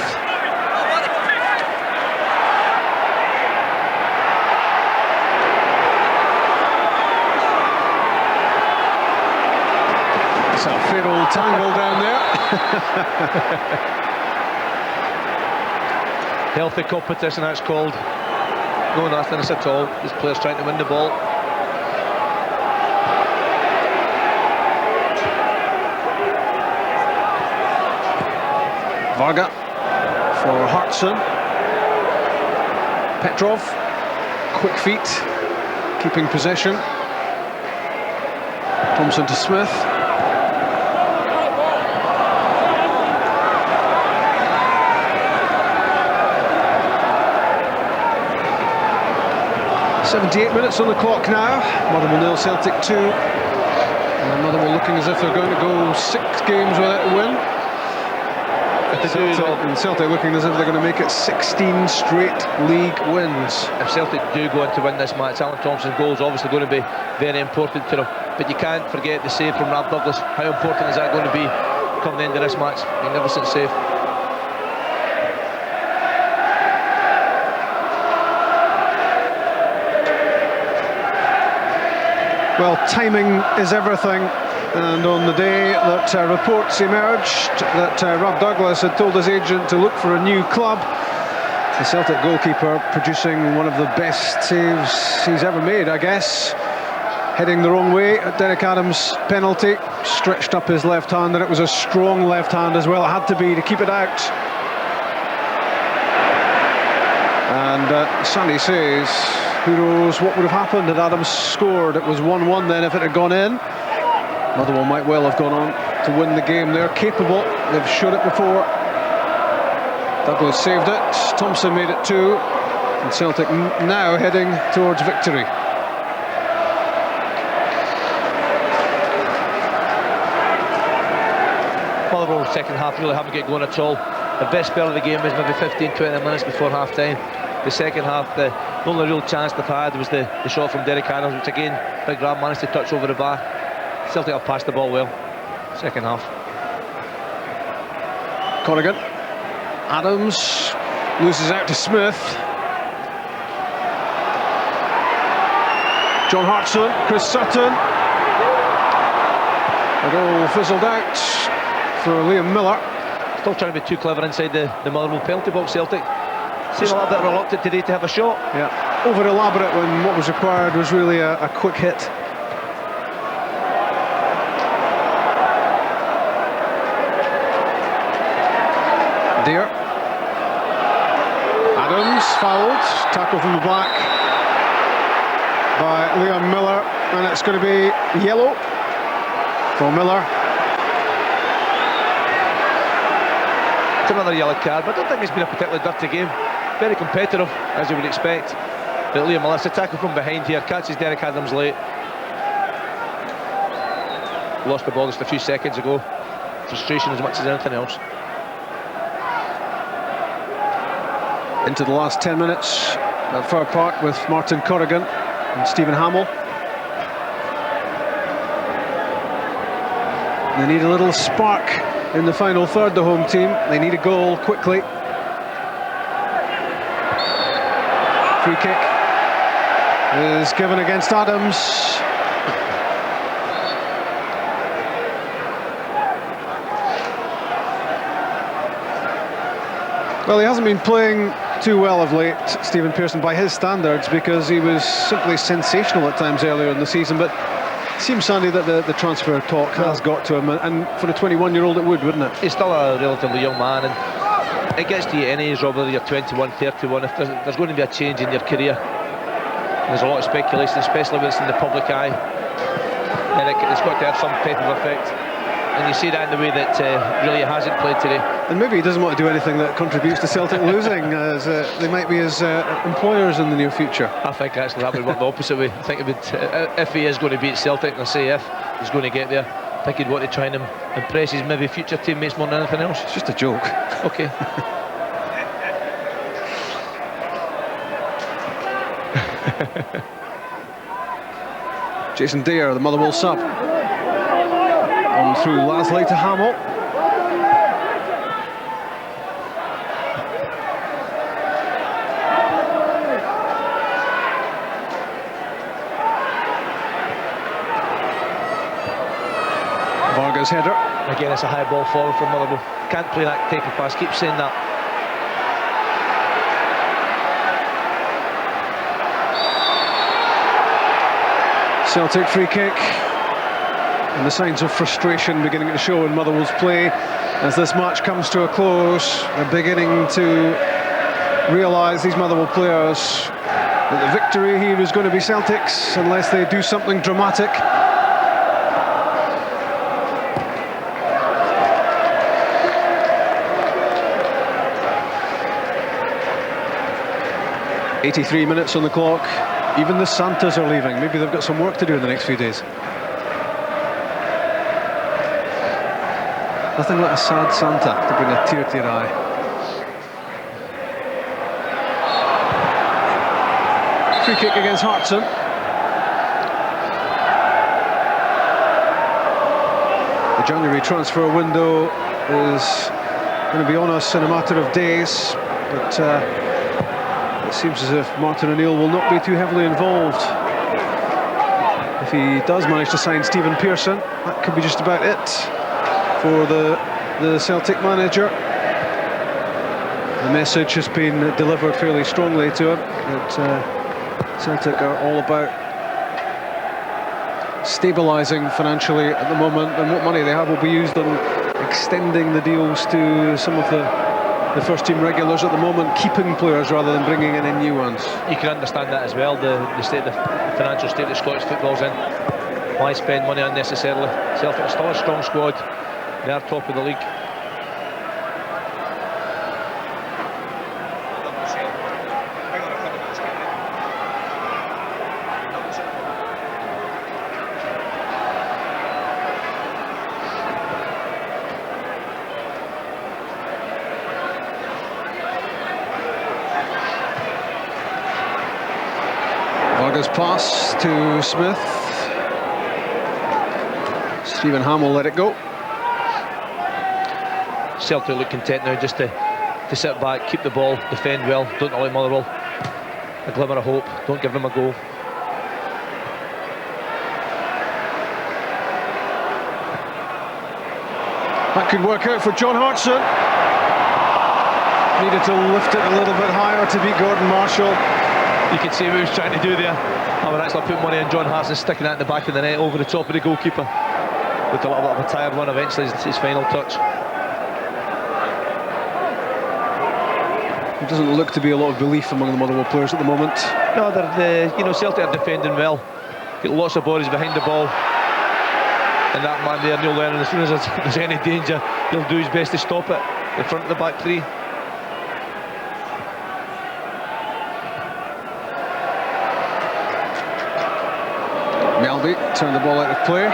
It's a fair old tangle down there. Healthy competition, that's called. No nastiness at all. This player's trying to win the ball. Varga for Hartson. Petrov, quick feet, keeping possession. Thompson to Smith. .78 minutes on the clock now. Motherwell 0, Celtic 2. And Motherwell looking as if they're going to go 6 games without a win. Celtic looking as if they're going to make it 16 straight league wins. If Celtic do go on to win this match, Alan Thompson's goal is obviously going to be very important to them. But you can't forget the save from Rob Douglas. How important is that going to be come the end of this match? Magnificent save. Well, timing is everything. And on the day that reports emerged that Rob Douglas had told his agent to look for a new club, the Celtic goalkeeper producing one of the best saves he's ever made, I guess. Heading the wrong way at Derek Adams' penalty, stretched up his left hand, and it was a strong left hand as well. It had to be to keep it out. And Sandy says, who knows what would have happened had Adams scored. It was 1-1 then if it had gone in. Motherwell might well have gone on to win the game. They're capable, they've showed it before. Douglas saved it, Thompson made it 2, and Celtic now heading towards victory. Motherwell second half really haven't get going at all. The best spell of the game is maybe 15-20 minutes before half time. The second half, the only real chance they've had was the shot from Derek Adams, which again, Big Ram managed to touch over the bar. Celtic have passed the ball well, second half. Corrigan. Adams loses out to Smith. John Hartson, Chris Sutton. It all fizzled out for Liam Miller. Still trying to be too clever inside the Motherwell penalty box, Celtic. Seem a little bit reluctant today to have a shot. Yeah, over elaborate when what was required was really a quick hit. Dair. Adams fouled, tackle from the back by Liam Miller, and it's going to be yellow for Miller. It's another yellow card, but I don't think it's been a particularly dirty game. Very competitive, as you would expect. But Liam Miller, it's a tackle from behind here, catches Derek Adams late. Lost the ball just a few seconds ago. Frustration as much as anything else. Into the last 10 minutes at Fir Park with Martin Corrigan and Stephen Hammell. They need a little spark in the final third, the home team. They need a goal quickly. Free kick. is given against Adams. Well, he hasn't been playing too well of late, Stephen Pearson, by his standards, because he was simply sensational at times earlier in the season. But it seems, Sandy, that the transfer talk has got to him, and for a 21-year-old it would, wouldn't it? He's still a relatively young man, and it gets to you any age, whether you're 21, 31. If there's going to be a change in your career, there's a lot of speculation, especially when it's in the public eye, and it's got to have some type of effect. And you see that in the way that really hasn't played today. And maybe he doesn't want to do anything that contributes to Celtic losing, as they might be his employers in the near future. I think actually that would work the opposite way. I think it would, if he is going to beat Celtic, and I say if he's going to get there, I think he'd want to try and impress his maybe future teammates more than anything else. It's just a joke. Okay. Jason Dair, the Motherwell sub. On through Lasley to Hammell. Varga's header. Again, it's a high ball forward from Motherwell. Can't play that type of pass, keep saying that. Celtic free kick. And the signs of frustration beginning to show in Motherwell's play as this match comes to a close. They're beginning to realise, these Motherwell players, that the victory here is going to be Celtic's unless they do something dramatic. "83 minutes on the clock. Even the Santas are leaving. Maybe they've got some work to do in the next few days." Nothing like a sad Santa to bring a tear to your eye. Free kick against Hartson. The January transfer window is going to be on us in a matter of days, but it seems as if Martin O'Neill will not be too heavily involved. If he does manage to sign Stephen Pearson, that could be just about it for the Celtic manager. The message has been delivered fairly strongly to him that Celtic are all about stabilising financially at the moment, and what money they have will be used on extending the deals to some of the first team regulars at the moment, keeping players rather than bringing in any new ones. You can understand that as well, the financial state that Scottish football's in. Why spend money unnecessarily? Celtic are still a strong squad. They are top of the league. Varga's pass to Smith. Stephen Hammell let it go. Celtic look content now just to sit back, keep the ball, defend well, don't allow Motherwell a glimmer of hope, don't give them a goal. That could work out for John Hartson. Needed to lift it a little bit higher to beat Gordon Marshall. You can see what he was trying to do there. I would actually put money on John Hartson sticking that in the back of the net over the top of the goalkeeper. Looked a little bit of a tired one eventually, his final touch. There doesn't look to be a lot of belief among the Motherwell players at the moment. No, Celtic are defending well. Get lots of bodies behind the ball. And that man there, Neil Lennon, as soon as there's any danger, he'll do his best to stop it in front of the back three. Mjallby turned the ball out of play.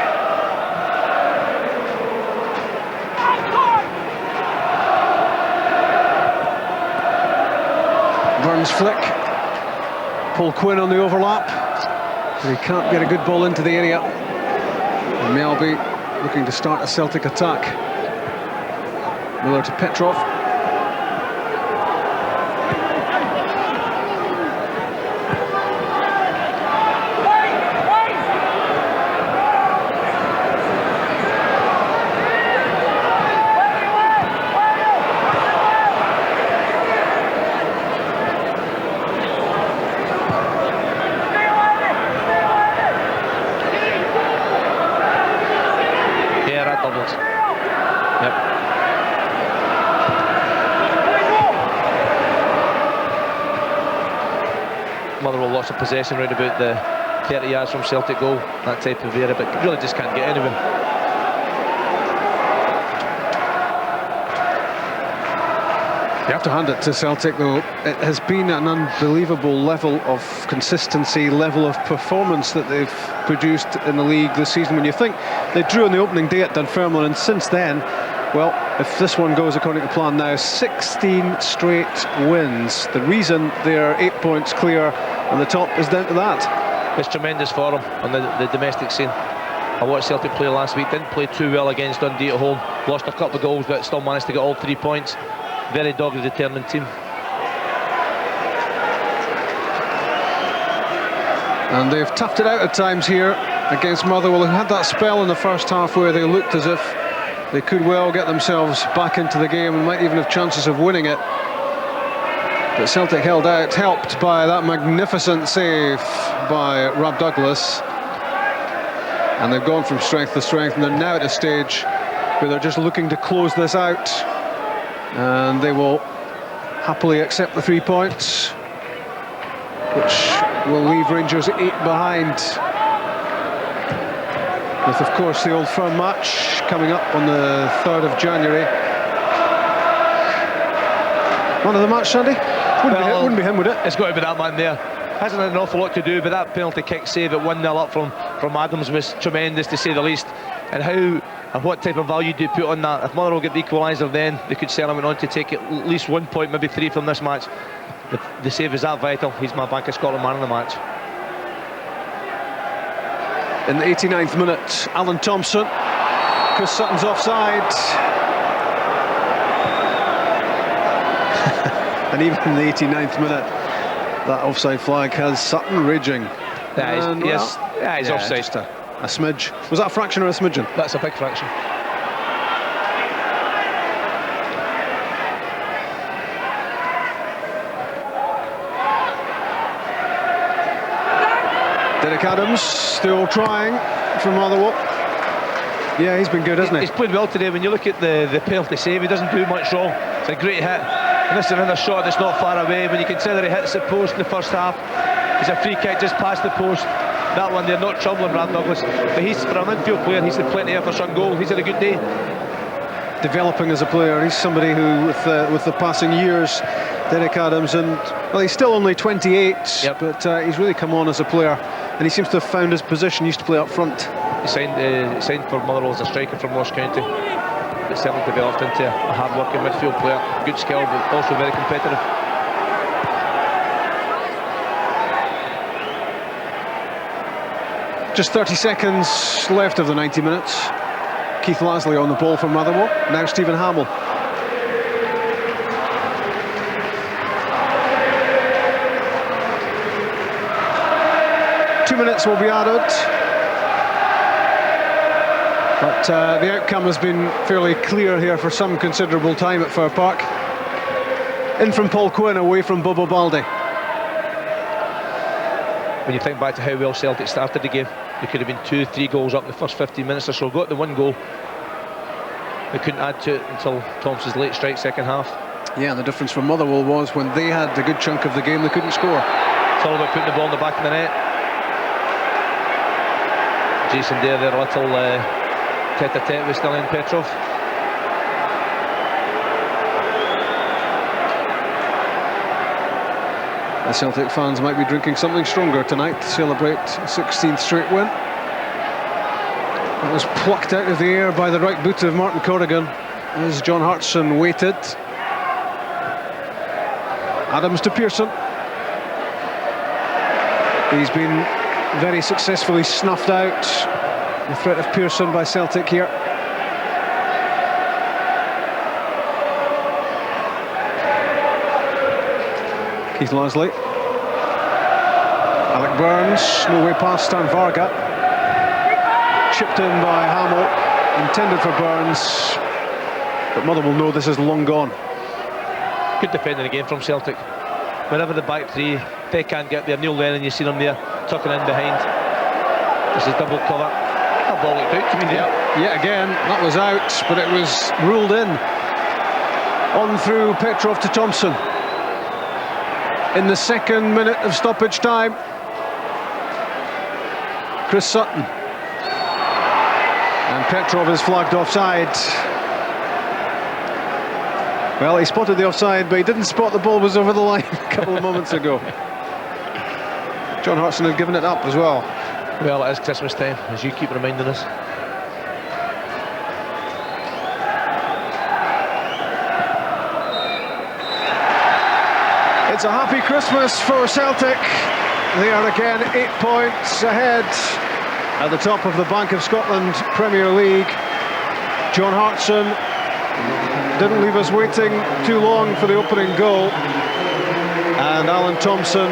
Burns flick. Paul Quinn on the overlap. And he can't get a good ball into the area. And Mjallby looking to start a Celtic attack. Miller to Petrov. That doubles. Yep. Motherwell lots of possession round about the 30 yards from Celtic goal, that type of area, but really just can't get anywhere. You have to hand it to Celtic though. It has been an unbelievable level of consistency, level of performance that they've produced in the league this season. When you think they drew on the opening day at Dunfermline, and since then, well, if this one goes according to plan now, 16 straight wins. The reason they're 8 points clear on the top is down to that. It's tremendous for them on the domestic scene. I watched Celtic play last week, didn't play too well against Dundee at home, lost a couple of goals but still managed to get all 3 points. Very dogged, determined team. And they've toughed it out at times here against Motherwell, who had that spell in the first half where they looked as if they could well get themselves back into the game and might even have chances of winning it. But Celtic held out, helped by that magnificent save by Rob Douglas. And they've gone from strength to strength, and they're now at a stage where they're just looking to close this out. And they will happily accept the 3 points, which will leave Rangers 8 behind. With, of course, the Old Firm match coming up on the 3rd of January. Man of the match, Sandy? Wouldn't be him, would it? It's got to be that man there. Hasn't had an awful lot to do, but that penalty kick save at 1-0 up from Adams was tremendous, to say the least. And how and what type of value do you put on that? If Motherwell get the equaliser, then they could sell him on to take at least 1 point, maybe 3 from this match. The save is that vital. He's my Bank of Scotland man of the match. In the 89th minute, Alan Thompson. Chris Sutton's offside. And even in the 89th minute, that offside flag has Sutton raging. He's offside. Just a smidge. Was that a fraction or a smidgen? That's a big fraction. Derek Adams still trying from Motherwell. Yeah, he's been good, hasn't he? He's played well today. When you look at the penalty save, he doesn't do much wrong. It's a great hit. And this is another shot that's not far away. When you consider he hits the post in the first half, it's a free kick just past the post. That one, they're not troubling Brad Douglas. But he's, for an infield player, he's had plenty of for some goal. He's had a good day. Developing as a player. He's somebody who, with the passing years, Derek Adams, and well, he's still only 28, yep. But he's really come on as a player, and he seems to have found his position. He used to play up front. He signed for Motherwell as a striker from Ross County. But certainly developed into a hard-working midfield player. Good skill, but also very competitive. Just 30 seconds left of the 90 minutes. Keith Lasley on the ball for Motherwell. Now Stephen Hammell. Two minutes will be added. But the outcome has been fairly clear here for some considerable time at Fir Park. In from Paul Quinn, away from Bobo Balde. When you think back to how well Celtic started the game, they could have been 2-3 goals up in the first 15 minutes or so. Got the 1 goal. They couldn't add to it until Thompson's late strike second half. Yeah, the difference for Motherwell was when they had a good chunk of the game, they couldn't score. It's all about putting the ball in the back of the net. Jason Dair there, a little tete-a-tete with still in Petrov. The Celtic fans might be drinking something stronger tonight to celebrate a 16th straight win. It was plucked out of the air by the right boot of Martin Corrigan as John Hartson waited. Adams to Pearson. He's been very successfully snuffed out. The threat of Pearson by Celtic here. Keith Lasley. Alec Burns, no way past Stan Varga. Chipped in by Hammell, intended for Burns. But Motherwell know this is long gone. Good defending again from Celtic. Whenever the back three, they can't get there. Neil Lennon, you see them there, tucking in behind. This is double cover. That ball looked out to me there. yet again. That was out, but it was ruled in. On through Petrov to Thompson. In the second minute of stoppage time, Chris Sutton. And Petrov is flagged offside. Well, he spotted the offside, but he didn't spot the ball was over the line a couple of moments ago. John Hartson had given it up as well. Well, it is Christmas time, as you keep reminding us. It's a happy Christmas for Celtic. They are again 8 points ahead at the top of the Bank of Scotland Premier League. John Hartson didn't leave us waiting too long for the opening goal, and Alan Thompson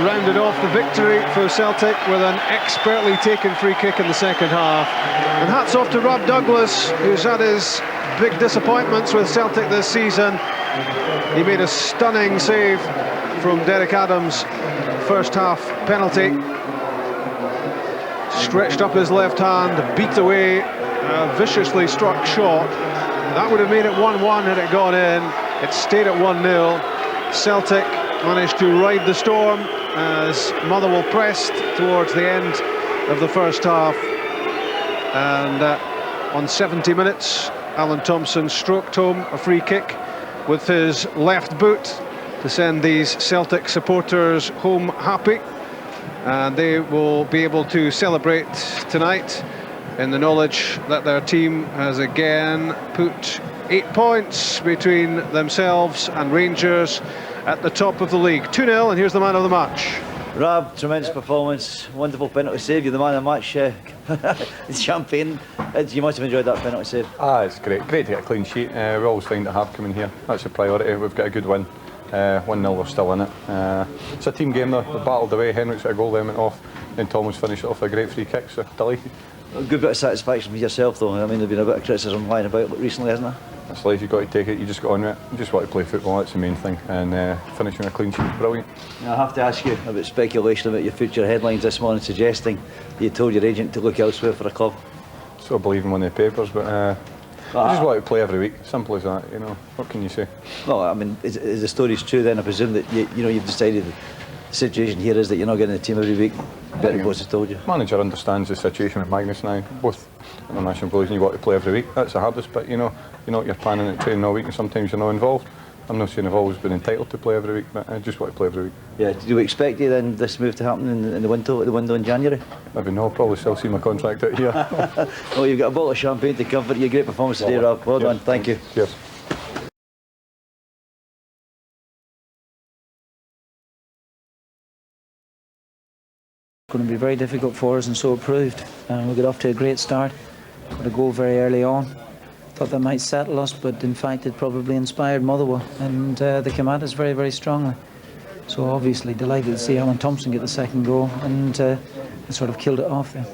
rounded off the victory for Celtic with an expertly taken free kick in the second half. And hats off to Rob Douglas, who's had his big disappointments with Celtic this season. He made a stunning save from Derek Adams' first half penalty. Stretched up his left hand, beat away a viciously struck shot. That would have made it 1-1 had it gone in. It stayed at 1-0. Celtic managed to ride the storm as Motherwell pressed towards the end of the first half. And on 70 minutes, Alan Thompson stroked home a free kick with his left boot to send these Celtic supporters home happy. And they will be able to celebrate tonight in the knowledge that their team has again put 8 points between themselves and Rangers at the top of the league. 2-0, and here's the man of the match. Rab, tremendous performance, wonderful penalty save. You're the man of the match. It's champagne. You must have enjoyed that penalty save. It's great to get a clean sheet. We always find it hard coming here. That's the priority. We've got a good win. 1-0, we're still in it. It's a team game though. We battled away. Henrik's got a goal, then went off. Then Thomas finished it off a great free kick, so delighted. A good bit of satisfaction for yourself though. I mean, there's been a bit of criticism lying about recently, hasn't there? That's life, you've got to take it, you just got on with it. You just want to play football, that's the main thing. And finishing a clean sheet is brilliant. I have to ask you about speculation about your future headlines this morning suggesting you told your agent to look elsewhere for a club. So I believe in one of the papers, but I just want to play every week, simple as that, you know. What can you say? Well, I mean, is the story's true then? I presume that you've decided the situation here is that you're not getting the team every week. Better boss has told you. Manager understands the situation with Magnus now, both international players, and you want to play every week. That's the hardest bit, you know. You know what you're planning at training all week, and sometimes you're not involved. I'm not saying I've always been entitled to play every week, but I just want to play every week. Yeah, do you expect then this move to happen in the window in January? Maybe no, probably still see my contract out here. Well, you've got a bottle of champagne to comfort you. Great performance today, Rob. Well done, thank you. Cheers. Going to be very difficult for us, and so it proved. We got off to a great start, got a goal very early on. Thought that might settle us, but in fact it probably inspired Motherwell, and they came at us very, very strongly. So obviously delighted to see Alan Thompson get the second goal, and sort of killed it off there.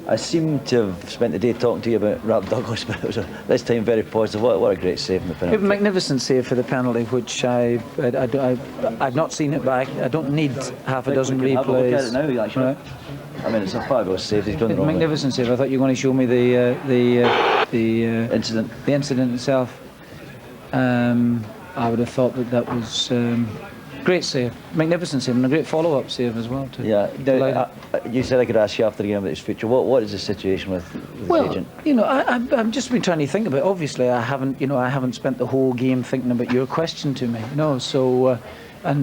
I seem to have spent the day talking to you about Rob Douglas, but it was this time very positive. What a great save in the penalty. A magnificent save for the penalty, which I've not seen it back. I don't need half a dozen replays. Have a look at it now, actually. Right. I mean, it's a fabulous save. He's done it wrong. Magnificent save. I thought you were going to show me the incident. The incident itself. I would have thought that was great save, magnificent save, and a great follow-up save as well. Yeah. Now, you said I could ask you after the game about his future. What is the situation with the agent? You know, I've just been trying to think about it. Obviously, I haven't spent the whole game thinking about your question to me. You know, so. I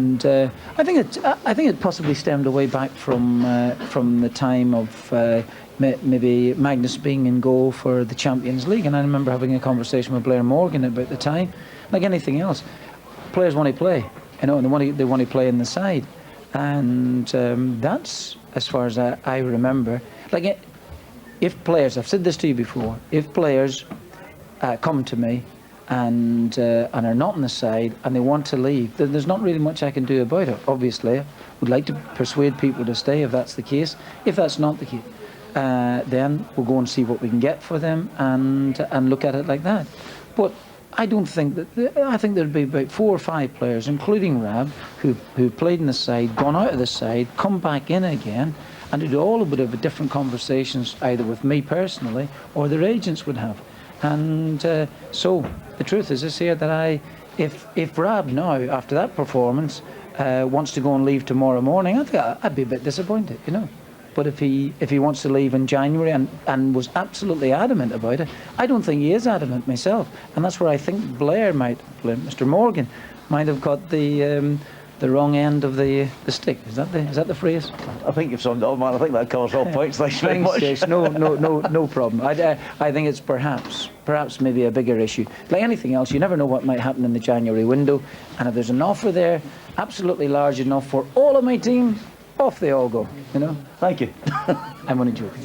think it possibly stemmed away back from the time of maybe Magnus being in goal for the Champions League, and I remember having a conversation with Blair Morgan about the time. Like anything else, players want to play, you know, and they want to play in the side, and that's as far as I remember. Like, if players, I've said this to you before, if players come to me and are not on the side and they want to leave, then there's not really much I can do about it. Obviously, I would like to persuade people to stay if that's the case. If that's not the case, then we'll go and see what we can get for them and look at it like that. But I don't think that. I think there'd be about 4 or 5 players, including Rab, who played in the side, gone out of the side, come back in again, and it all would have different conversations either with me personally or their agents would have. And so the truth is here that if Rab now, after that performance, wants to go and leave tomorrow morning, I think I'd be a bit disappointed, you know. But if he wants to leave in January and was absolutely adamant about it, I don't think he is adamant myself, and that's where I think Mr. Morgan might have got the wrong end of the stick. Is that the phrase? I think you've summed it up, man. I think that covers all points. Thanks very much. Yes, no problem. I think it's perhaps maybe a bigger issue. Like anything else, you never know what might happen in the January window, and if there's an offer there, absolutely large enough for all of my team, off they all go, you know. Thank you. I'm only joking.